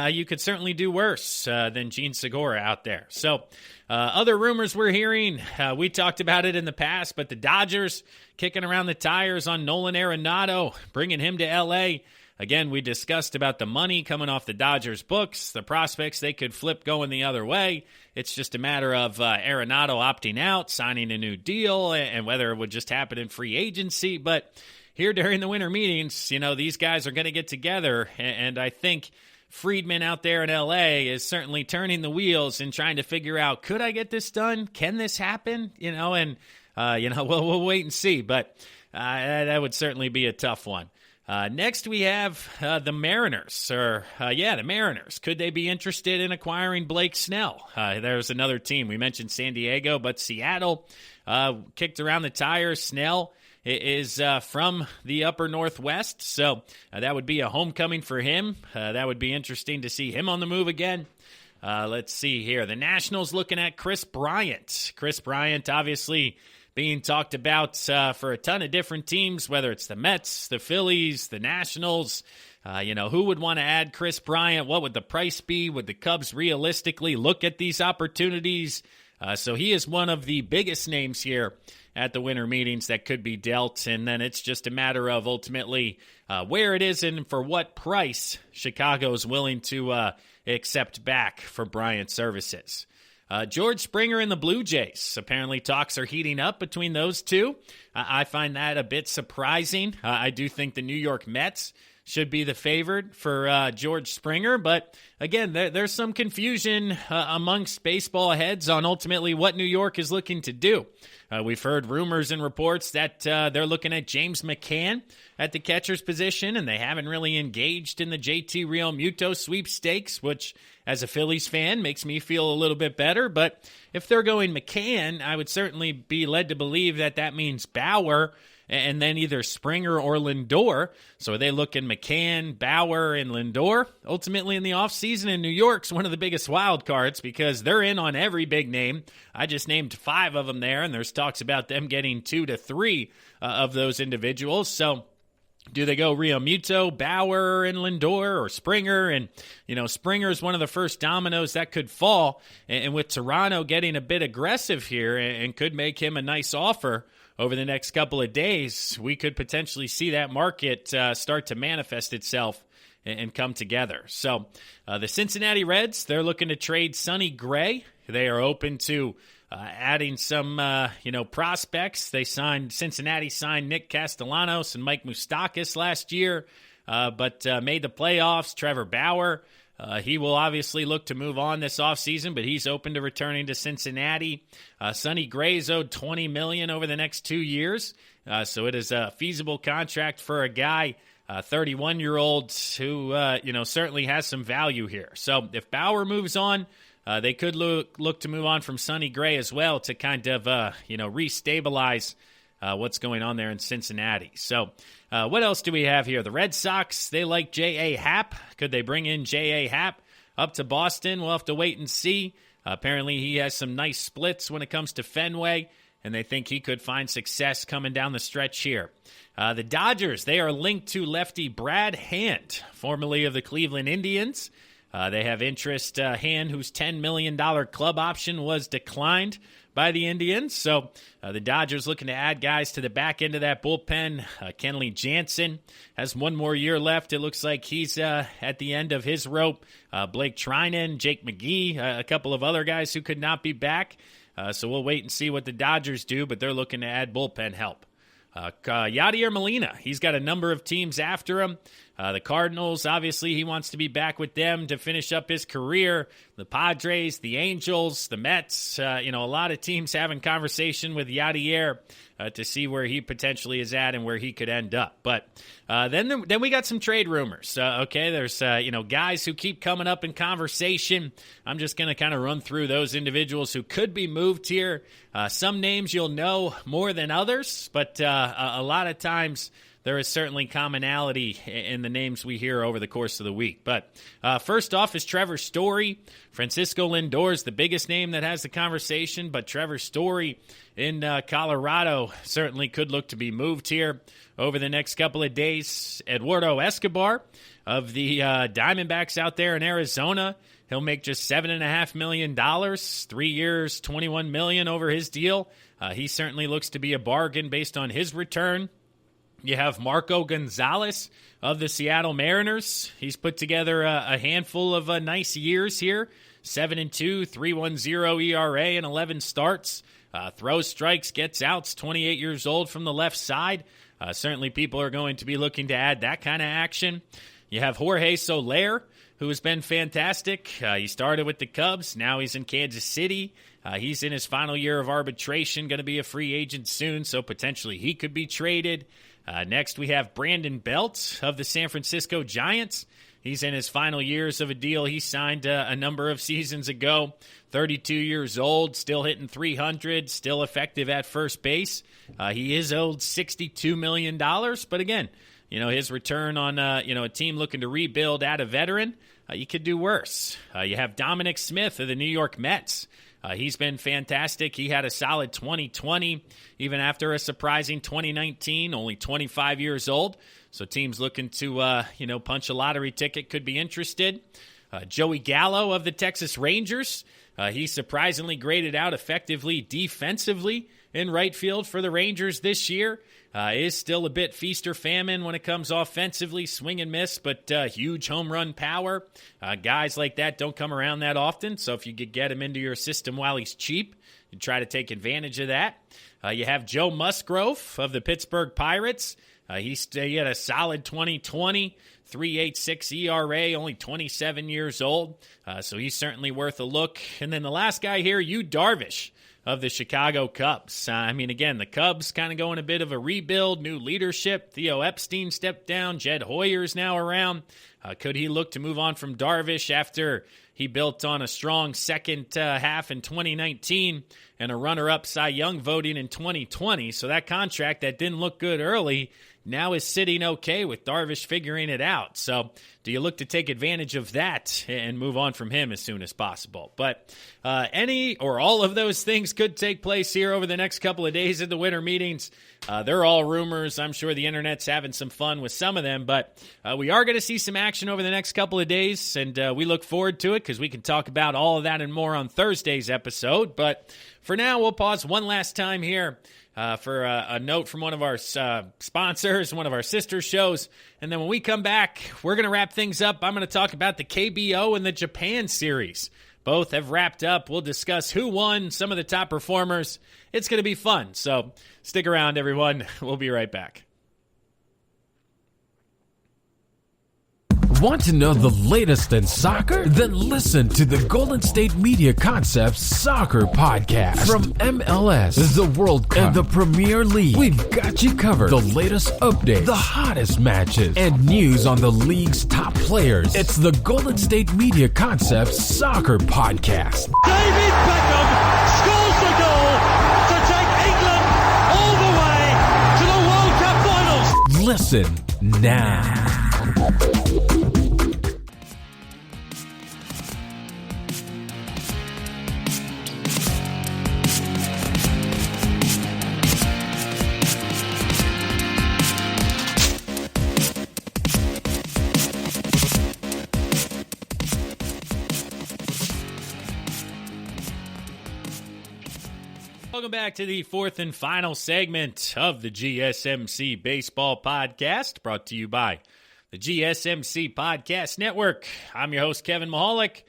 You could certainly do worse than Gene Segura out there. So other rumors we're hearing, we talked about it in the past, but the Dodgers kicking around the tires on Nolan Arenado, bringing him to L.A. Again, we discussed about the money coming off the Dodgers' books, the prospects they could flip going the other way. It's just a matter of Arenado opting out, signing a new deal, and whether it would just happen in free agency. But here during the winter meetings, these guys are going to get together, and I think Friedman out there in L.A. is certainly turning the wheels and trying to figure out, could I get this done? Can this happen? We'll wait and see, but that would certainly be a tough one. Next, we have the Mariners. The Mariners. Could they be interested in acquiring Blake Snell? There's another team. We mentioned San Diego, but Seattle kicked around the tires. Snell is from the upper Northwest, so that would be a homecoming for him. That would be interesting to see him on the move again. Let's see here. The Nationals looking at Chris Bryant. Chris Bryant obviously being talked about for a ton of different teams, whether it's the Mets, the Phillies, the Nationals. Who would want to add Chris Bryant? What would the price be? Would the Cubs realistically look at these opportunities? So he is one of the biggest names here at the winter meetings that could be dealt, and then it's just a matter of ultimately where it is and for what price Chicago's willing to accept back for Bryant's services. George Springer and the Blue Jays. Apparently talks are heating up between those two. I find that a bit surprising. I do think the New York Mets should be the favored for George Springer. But again, there's some confusion amongst baseball heads on ultimately what New York is looking to do. We've heard rumors and reports that they're looking at James McCann at the catcher's position, and they haven't really engaged in the JT Realmuto sweepstakes, which, as a Phillies fan, makes me feel a little bit better. But if they're going McCann, I would certainly be led to believe that that means Bauer, and then either Springer or Lindor. So are they looking McCann, Bauer, and Lindor? Ultimately in the offseason in New York's one of the biggest wild cards because they're in on every big name. I just named 5 of them there, and there's talks about them getting 2 to 3 of those individuals. So do they go Realmuto, Bauer, and Lindor, or Springer? And, Springer is one of the first dominoes that could fall. And with Toronto getting a bit aggressive here and could make him a nice offer over the next couple of days, we could potentially see that market start to manifest itself and come together. So the Cincinnati Reds, they're looking to trade Sonny Gray. They are open to adding some, prospects. Cincinnati signed Nick Castellanos and Mike Moustakas last year, but made the playoffs. Trevor Bauer, he will obviously look to move on this offseason, but he's open to returning to Cincinnati. Sonny Gray's owed $20 million over the next 2 years, so it is a feasible contract for a guy, 31-year-old, who certainly has some value here. So if Bauer moves on, they could look to move on from Sonny Gray as well to kind of restabilize what's going on there in Cincinnati. So what else do we have here? The Red Sox, they like J.A. Happ. Could they bring in J.A. Happ up to Boston? We'll have to wait and see. Apparently he has some nice splits when it comes to Fenway, and they think he could find success coming down the stretch here. The Dodgers, they are linked to lefty Brad Hand, formerly of the Cleveland Indians. They have interest, Hand, whose $10 million club option was declined by the Indians. So the Dodgers looking to add guys to the back end of that bullpen. Kenley Jansen has 1 more year left. It looks like he's at the end of his rope. Blake Trinan, Jake McGee, a couple of other guys who could not be back. So we'll wait and see what the Dodgers do, but they're looking to add bullpen help. Yadier Molina, he's got a number of teams after him. The Cardinals, obviously, he wants to be back with them to finish up his career. The Padres, the Angels, the Mets, a lot of teams having conversation with Yadier to see where he potentially is at and where he could end up. But then we got some trade rumors. There's guys who keep coming up in conversation. I'm just going to kind of run through those individuals who could be moved here. Some names you'll know more than others, but a lot of times there is certainly commonality in the names we hear over the course of the week. But first off is Trevor Story. Francisco Lindor is the biggest name that has the conversation, but Trevor Story in Colorado certainly could look to be moved here over the next couple of days. Eduardo Escobar of the Diamondbacks out there in Arizona, he'll make just $7.5 million, 3 years, $21 million over his deal. He certainly looks to be a bargain based on his return. You have Marco Gonzalez of the Seattle Mariners. He's put together a handful of nice years here. 7-2, 3.10 ERA and 11 starts. Throws strikes, gets outs, 28 years old from the left side. Certainly people are going to be looking to add that kind of action. You have Jorge Soler, who has been fantastic. He started with the Cubs. Now he's in Kansas City. He's in his final year of arbitration, going to be a free agent soon, so potentially he could be traded. Next, we have Brandon Belt of the San Francisco Giants. He's in his final years of a deal he signed a number of seasons ago. 32 years old, still hitting .300, still effective at first base. He is owed $62 million, but again, his return on, a team looking to rebuild at a veteran, you could do worse. You have Dominic Smith of the New York Mets. He's been fantastic. He had a solid 2020, even after a surprising 2019, only 25 years old. So teams looking to, punch a lottery ticket could be interested. Joey Gallo of the Texas Rangers. He surprisingly graded out effectively defensively in right field for the Rangers this year. Is still a bit feast or famine when it comes offensively, swing and miss, but huge home run power. Guys like that don't come around that often, so if you could get him into your system while he's cheap, you try to take advantage of that. You have Joe Musgrove of the Pittsburgh Pirates. He had a solid 2020, 3.86 ERA, only 27 years old, so he's certainly worth a look. And then the last guy here, Yu Darvish of the Chicago Cubs. Again, the Cubs kind of going a bit of a rebuild, new leadership. Theo Epstein stepped down. Jed Hoyer's now around. Could he look to move on from Darvish after he built on a strong second half in 2019 and a runner-up Cy Young voting in 2020? So that contract that didn't look good early now is sitting okay with Darvish figuring it out. So do you look to take advantage of that and move on from him as soon as possible? But any or all of those things could take place here over the next couple of days at the winter meetings. They're all rumors. I'm sure the internet's having some fun with some of them, but we are going to see some action over the next couple of days, and we look forward to it because we can talk about all of that and more on Thursday's episode. But for now, we'll pause one last time here for a note from one of our sponsors, one of our sister shows. And then when we come back, we're going to wrap things up. I'm going to talk about the KBO and the Japan series. Both have wrapped up. We'll discuss who won, some of the top performers. It's going to be fun. So stick around, everyone. We'll be right back. Want to know the latest in soccer? Then listen to the Golden State Media Concepts Soccer Podcast. From MLS, the World Cup, and the Premier League, we've got you covered. The latest updates, the hottest matches, and news on the league's top players. It's the Golden State Media Concepts Soccer Podcast. David Beckham scores the goal to take England all the way to the World Cup finals. Listen now. Welcome back to the fourth and final segment of the GSMC Baseball Podcast, brought to you by the GSMC Podcast Network. I'm your host, Kevin Mahalik.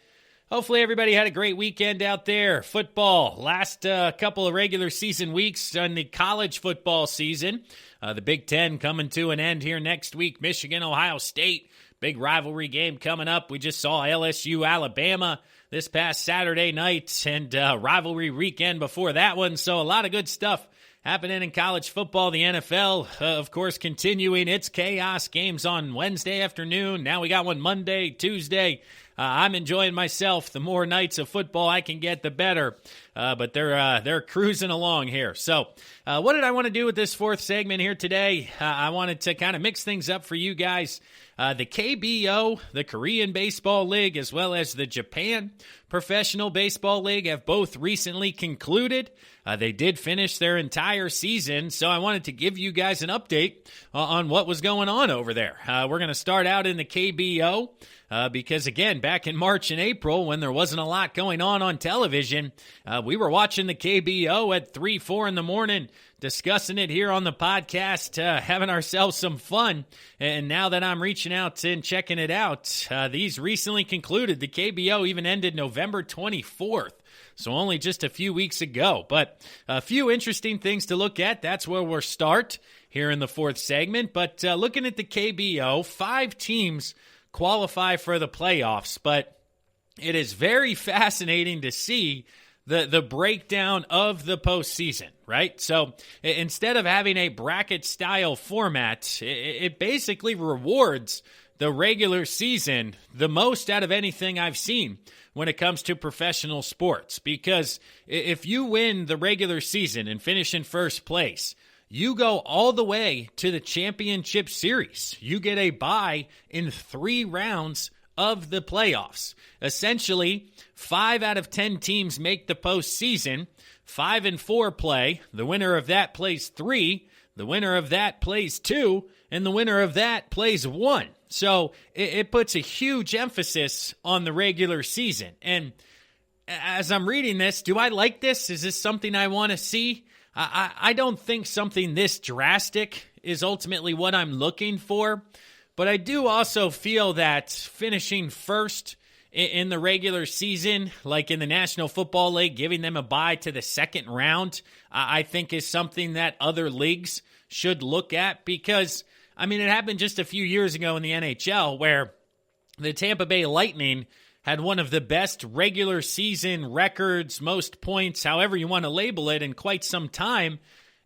Hopefully everybody had a great weekend out there. Football, last couple of regular season weeks on the college football season. The Big Ten coming to an end here next week. Michigan, Ohio State, big rivalry game coming up. We just saw LSU, Alabama this past Saturday night, and rivalry weekend before that one. So a lot of good stuff happening in college football. The NFL, of course, continuing its chaos. Games on Wednesday afternoon. Now we got one Monday, Tuesday. I'm enjoying myself. The more nights of football I can get, the better. But they're cruising along here. So what did I want to do with this fourth segment here today? I wanted to kind of mix things up for you guys. The KBO, the Korean Baseball League, as well as the Japan Professional Baseball League have both recently concluded. They did finish their entire season, so I wanted to give you guys an update on what was going on over there. We're going to start out in the KBO because, again, back in March and April when there wasn't a lot going on television, we were watching the KBO at 3, 4 in the morning, discussing it here on the podcast, having ourselves some fun. And now that I'm reaching out and checking it out, these recently concluded. The KBO even ended November 24th. So only just a few weeks ago. But a few interesting things to look at. That's where we'll start here in the fourth segment. But looking at the KBO, 5 teams qualify for the playoffs. But it is very fascinating to see the breakdown of the postseason, right? So instead of having a bracket-style format, it basically rewards the regular season the most out of anything I've seen when it comes to professional sports. Because if you win the regular season and finish in first place, you go all the way to the championship series. You get a bye in 3 rounds of the playoffs. Essentially, 5 out of 10 teams make the postseason. 5 and 4 play. The winner of that plays 3. The winner of that plays 2. And the winner of that plays 1. So it puts a huge emphasis on the regular season. And as I'm reading this, do I like this? Is this something I want to see? I don't think something this drastic is ultimately what I'm looking for. But I do also feel that finishing first in the regular season, like in the National Football League, giving them a bye to the second round, I think is something that other leagues should look at because, I mean, it happened just a few years ago in the NHL where the Tampa Bay Lightning had one of the best regular season records, most points, however you want to label it, in quite some time,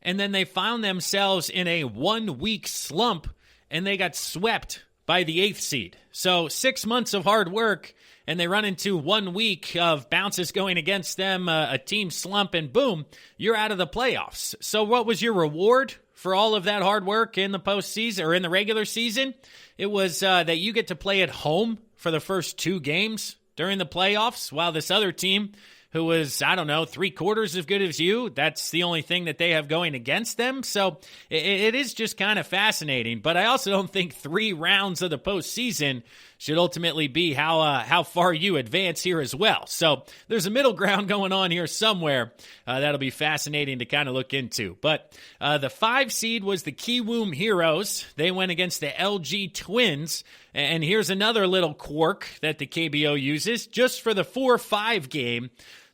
and then they found themselves in a 1-week slump and they got swept by the 8th seed. So 6 months of hard work, and they run into 1 week of bounces going against them, a team slump, and boom, you're out of the playoffs. So what was your reward for all of that hard work in the postseason or in the regular season? It was that you get to play at home for the first 2 games during the playoffs, while this other team, who was, 3/4 as good as you, that's the only thing that they have going against them. So it is just kind of fascinating. But I also don't think 3 rounds of the postseason should ultimately be how far you advance here as well. So there's a middle ground going on here somewhere that'll be fascinating to kind of look into. But the 5 seed was the Kiwoom Heroes. They went against the LG Twins. And here's another little quirk that the KBO uses. Just for the 4-5 game,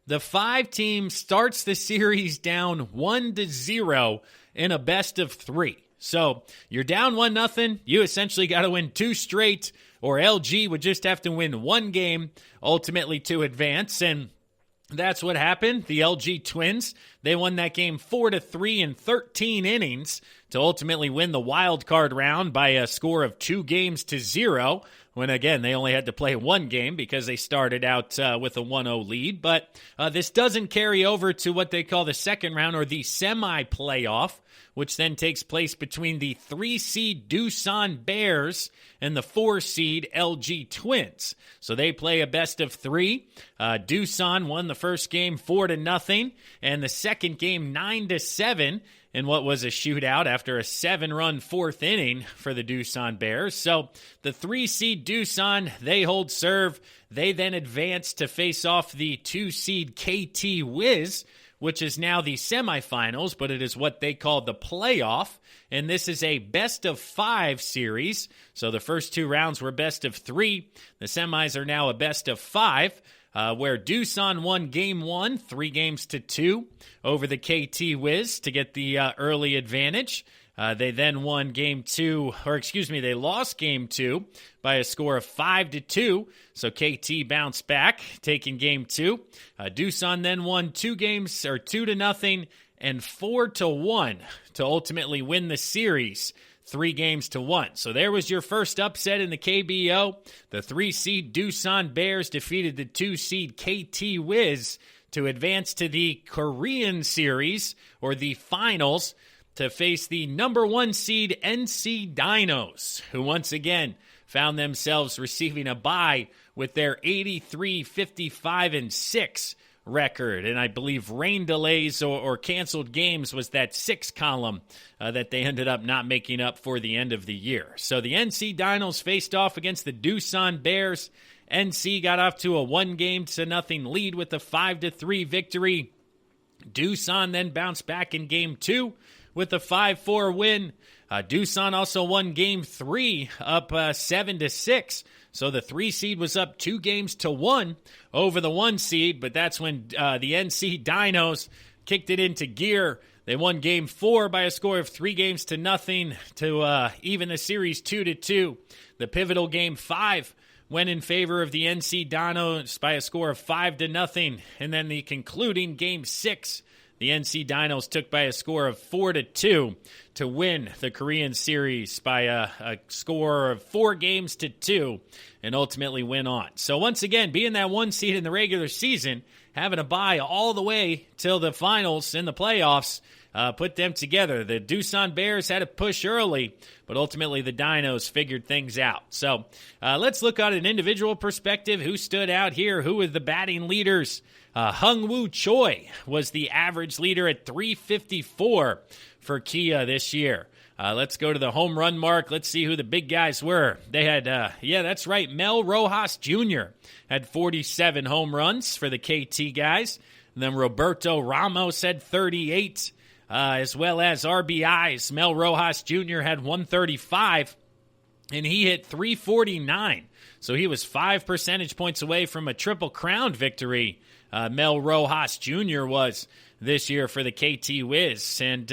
the 5 team starts the series down 1-0 in a best of 3. So you're down 1-0. You essentially got to win 2 straight, or LG would just have to win 1 game ultimately to advance. And that's what happened. The LG Twins, they won that game 4-3 in 13 innings to ultimately win the wild card round by a score of 2-0, when, again, they only had to play 1 game because they started out with a 1-0 lead. But this doesn't carry over to what they call the second round, or the semi-playoff, which then takes place between the 3-seed Doosan Bears and the 4-seed LG Twins. So they play a best of 3. Doosan won the first game 4-0, and the second game 9-7 in what was a shootout after a 7-run 4th inning for the Doosan Bears. So the 3-seed Doosan, they hold serve. They then advance to face off the 2-seed KT Wiz, which is now the semifinals, but it is what they call the playoff. And this is a best of 5 series. So the first 2 rounds were best of 3. The semis are now a best of 5, where Doosan won game 1, 3-2 over the KT Wiz to get the early advantage. They then won game 2, they lost game 2 by a score of 5-2. So KT bounced back, taking game 2. Doosan then won 2 games, or 2-0 and 4-1 to ultimately win the series 3-1. So there was your first upset in the KBO. The 3-seed Doosan Bears defeated the 2-seed KT Wiz to advance to the Korean series, or the finals, to face the number 1 seed NC Dinos, who once again found themselves receiving a bye with their 83-55-6 record. And I believe rain delays or canceled games was that 6 column that they ended up not making up for the end of the year. So the NC Dinos faced off against the Doosan Bears. NC got off to a 1-0 lead with a 5-3 victory. Doosan then bounced back in game 2 with a 5-4 win. Doosan also won game 3 up 7-6. So the 3 seed was up 2-1 over the 1 seed, but that's when the NC Dinos kicked it into gear. They won game 4 by a score of 3-0 to even the series 2-2. The pivotal game 5 went in favor of the NC Dinos by a score of 5-0, and then the concluding game 6, the NC Dinos took by a score of 4-2 to win the Korean series by a score of 4-2 and ultimately win on. So once again, being that 1 seed in the regular season, having a bye all the way till the finals in the playoffs, put them together. The Doosan Bears had to push early, but ultimately the Dinos figured things out. So let's look at an individual perspective. Who stood out here? Who were the batting leaders? Hung-Woo Choi was the average leader at 354 for Kia this year. Let's go to the home run mark. Let's see who the big guys were. They had, that's right, Mel Rojas Jr. had 47 home runs for the KT guys. And then Roberto Ramos had 38, as well as RBIs. Mel Rojas Jr. had 135, and he hit 349. So he was 5 percentage points away from a Triple Crown victory. Mel Rojas Jr. was this year for the KT Wiz. And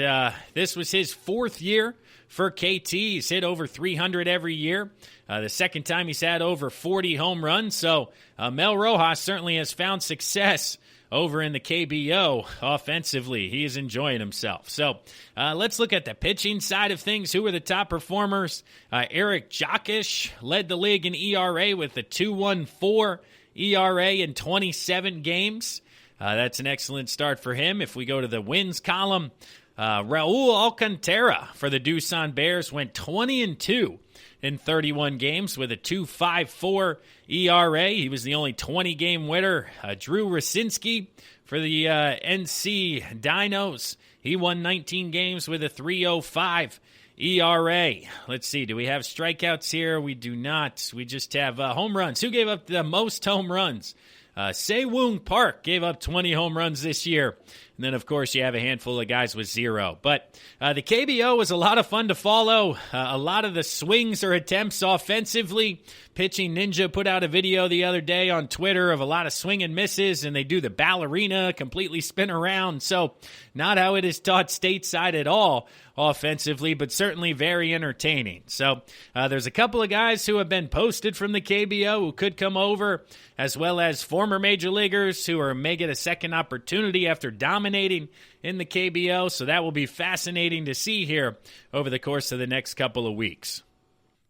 this was his 4th year for KT. He's hit over 300 every year. The second time he's had over 40 home runs. So Mel Rojas certainly has found success over in the KBO offensively. He is enjoying himself. So let's look at the pitching side of things. Who were the top performers? Eric Jokic led the league in ERA with a 2.14 ERA in 27 games. That's an excellent start for him. If we go to the wins column, Raul Alcantara for the Doosan Bears went 20-2 in 31 games with a 2.54 ERA. He was the only 20-game winner. Drew Rosinski for the NC Dinos. He won 19 games with a 3.05 ERA. Let's see. Do we have strikeouts here? We do not. We just have home runs. Who gave up the most home runs? Se-Woong Park gave up 20 home runs this year. And then, of course, you have a handful of guys with 0. But the KBO was a lot of fun to follow. A lot of the swings or attempts offensively. Pitching Ninja put out a video the other day on Twitter of a lot of swing and misses, and they do the ballerina, completely spin around. So not how it is taught stateside at all offensively, but certainly very entertaining. So there's a couple of guys who have been posted from the KBO who could come over, as well as former major leaguers who may get a second opportunity after dominating in the KBO. So that will be fascinating to see here over the course of the next couple of weeks.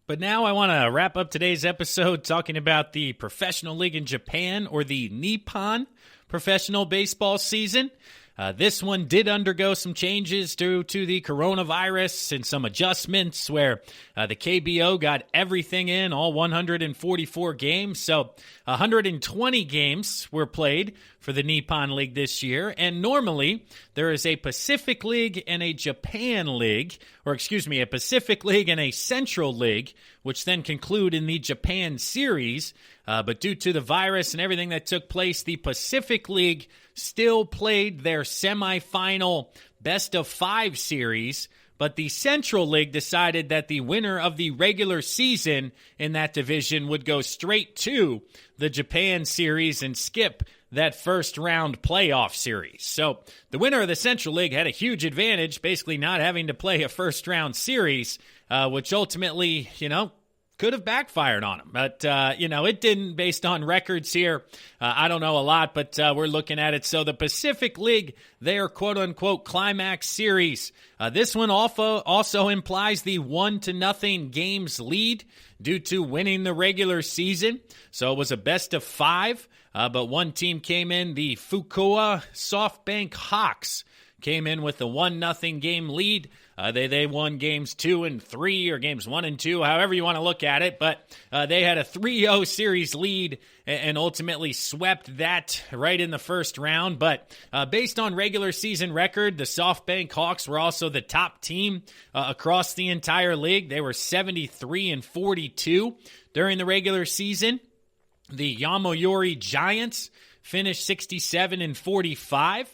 But now I want to wrap up today's episode talking about the professional league in Japan, or the Nippon professional baseball season. This one did undergo some changes due to the coronavirus and some adjustments where the KBO got everything in, all 144 games. So 120 games were played for the Nippon League this year. And normally there is a Pacific League and a Japan League, a Pacific League and a Central League, which then conclude in the Japan Series. But due to the virus and everything that took place, the Pacific League still played their semifinal best-of-5 series, but the Central League decided that the winner of the regular season in that division would go straight to the Japan Series and skip that first-round playoff series. So the winner of the Central League had a huge advantage, basically not having to play a first-round series, which ultimately, could have backfired on him. But, it didn't based on records here. I don't know a lot, but we're looking at it. So the Pacific League, their quote-unquote climax series. This one also implies the 1-0 games lead due to winning the regular season. So it was a best-of-5, but one team came in, the Fukuoka SoftBank Hawks, came in with the 1-0 game lead. They won games 2 and 3, or games 1 and 2, however you want to look at it. But they had a 3-0 series lead and ultimately swept that right in the first round. But based on regular season record, the SoftBank Hawks were also the top team across the entire league. They were 73-42 during the regular season. The Yomiuri Giants finished 67-45.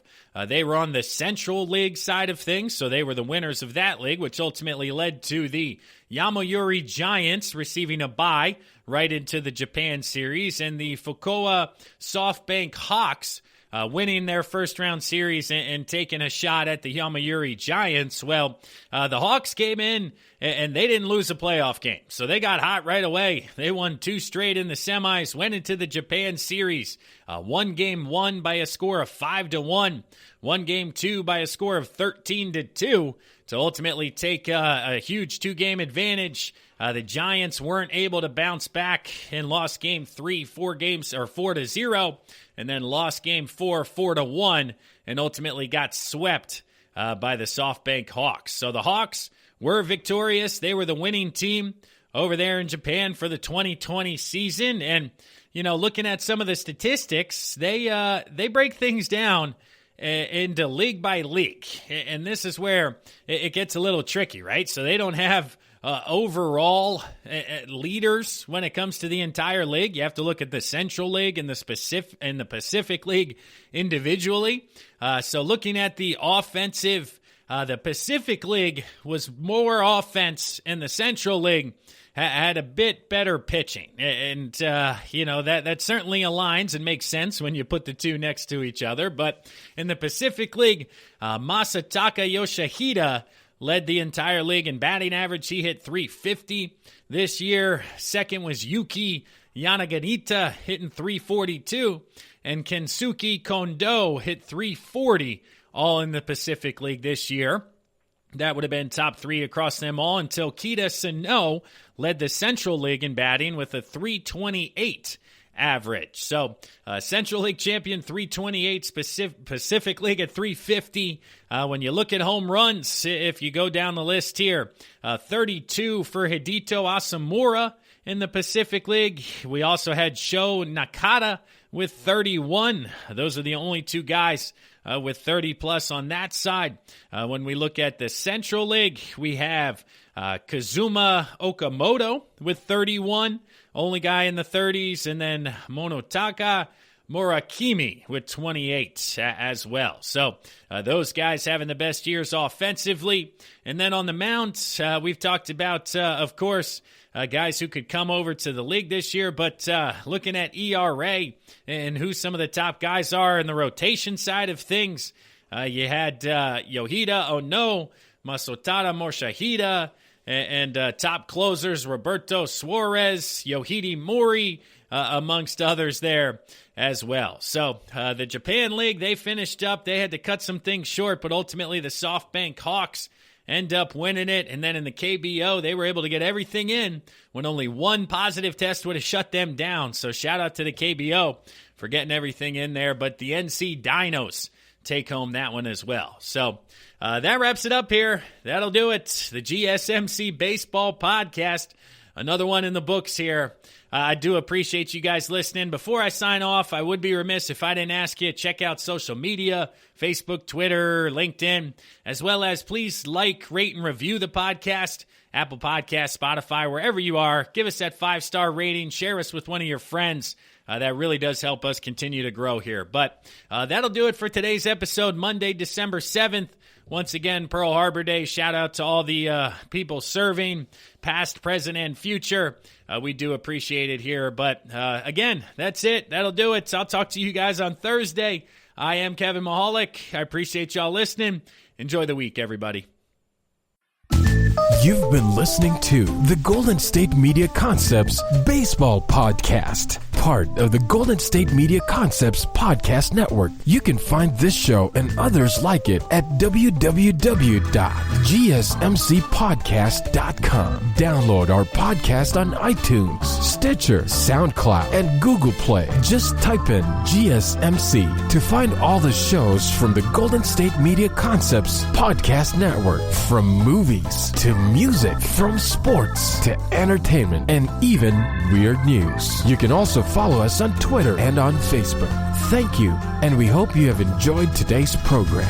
They were on the Central League side of things, so they were the winners of that league, which ultimately led to the Yomiuri Giants receiving a bye right into the Japan Series, and the Fukuoka SoftBank Hawks winning their first-round series and taking a shot at the Yomiuri Giants. Well, the Hawks came in, and they didn't lose a playoff game, so they got hot right away. They won 2 straight in the semis, went into the Japan Series, one game won by a score of 5-1, one game 2 by a score of 13-2, to ultimately take a huge 2-game advantage. The Giants weren't able to bounce back and lost Game 3, 4-0, and then lost Game 4, 4-1, and ultimately got swept by the SoftBank Hawks. So the Hawks were victorious. They were the winning team over there in Japan for the 2020 season. And, looking at some of the statistics, they break things down into league by league. And this is where it gets a little tricky, right? So they don't have overall leaders when it comes to the entire league. You have to look at the Central League and the Pacific League individually. So looking at the offensive, the Pacific League was more offense, and the Central League had a bit better pitching. And, that certainly aligns and makes sense when you put the two next to each other. But in the Pacific League, Masataka Yoshihide led the entire league in batting average. He hit .350 this year. Second was Yuki Yanaganita hitting .342. And Kensuke Kondo hit .340, all in the Pacific League this year. That would have been top 3 across them all until Kita Sano led the Central League in batting with a .328 average. So Central League champion, .328, Pacific League at .350. When you look at home runs, if you go down the list here, 32 for Hideo Asamura in the Pacific League. We also had Sho Nakata with 31. Those are the only two guys with 30-plus on that side. When we look at the Central League, we have Kazuma Okamoto with 31, only guy in the 30s, and then Monotaka Murakami with 28 as well. So those guys having the best years offensively. And then on the mound, we've talked about, of course, guys who could come over to the league this year, but looking at ERA and who some of the top guys are in the rotation side of things, you had Yoshida Ono, Masato Morishida, and top closers Roberto Suarez, Yohide Mori, amongst others there as well. So the Japan League, they finished up. They had to cut some things short, but ultimately the SoftBank Hawks end up winning it. And then in the KBO, they were able to get everything in when only one positive test would have shut them down. So shout out to the KBO for getting everything in there. But the NC Dinos take home that one as well. So that wraps it up here. That'll do it. The GSMC Baseball Podcast. Another one in the books here. I do appreciate you guys listening. Before I sign off, I would be remiss if I didn't ask you to check out social media, Facebook, Twitter, LinkedIn, as well as please like, rate, and review the podcast, Apple Podcasts, Spotify, wherever you are. Give us that 5-star rating. Share us with one of your friends. That really does help us continue to grow here. But that'll do it for today's episode, Monday, December 7th. Once again, Pearl Harbor Day. Shout out to all the people serving, past, present, and future. We do appreciate it here. But again, that's it. That'll do it. So I'll talk to you guys on Thursday. I am Kevin Mahalik. I appreciate y'all listening. Enjoy the week, everybody. You've been listening to the Golden State Media Concepts Baseball Podcast, part of the Golden State Media Concepts Podcast Network. You can find this show and others like it at www.gsmcpodcast.com. Download our podcast on iTunes, Stitcher, SoundCloud, and Google Play. Just type in GSMC to find all the shows from the Golden State Media Concepts Podcast Network, from movies to music, from sports to entertainment, and even weird news. You can also follow us on Twitter and on Facebook. Thank you, and we hope you have enjoyed today's program.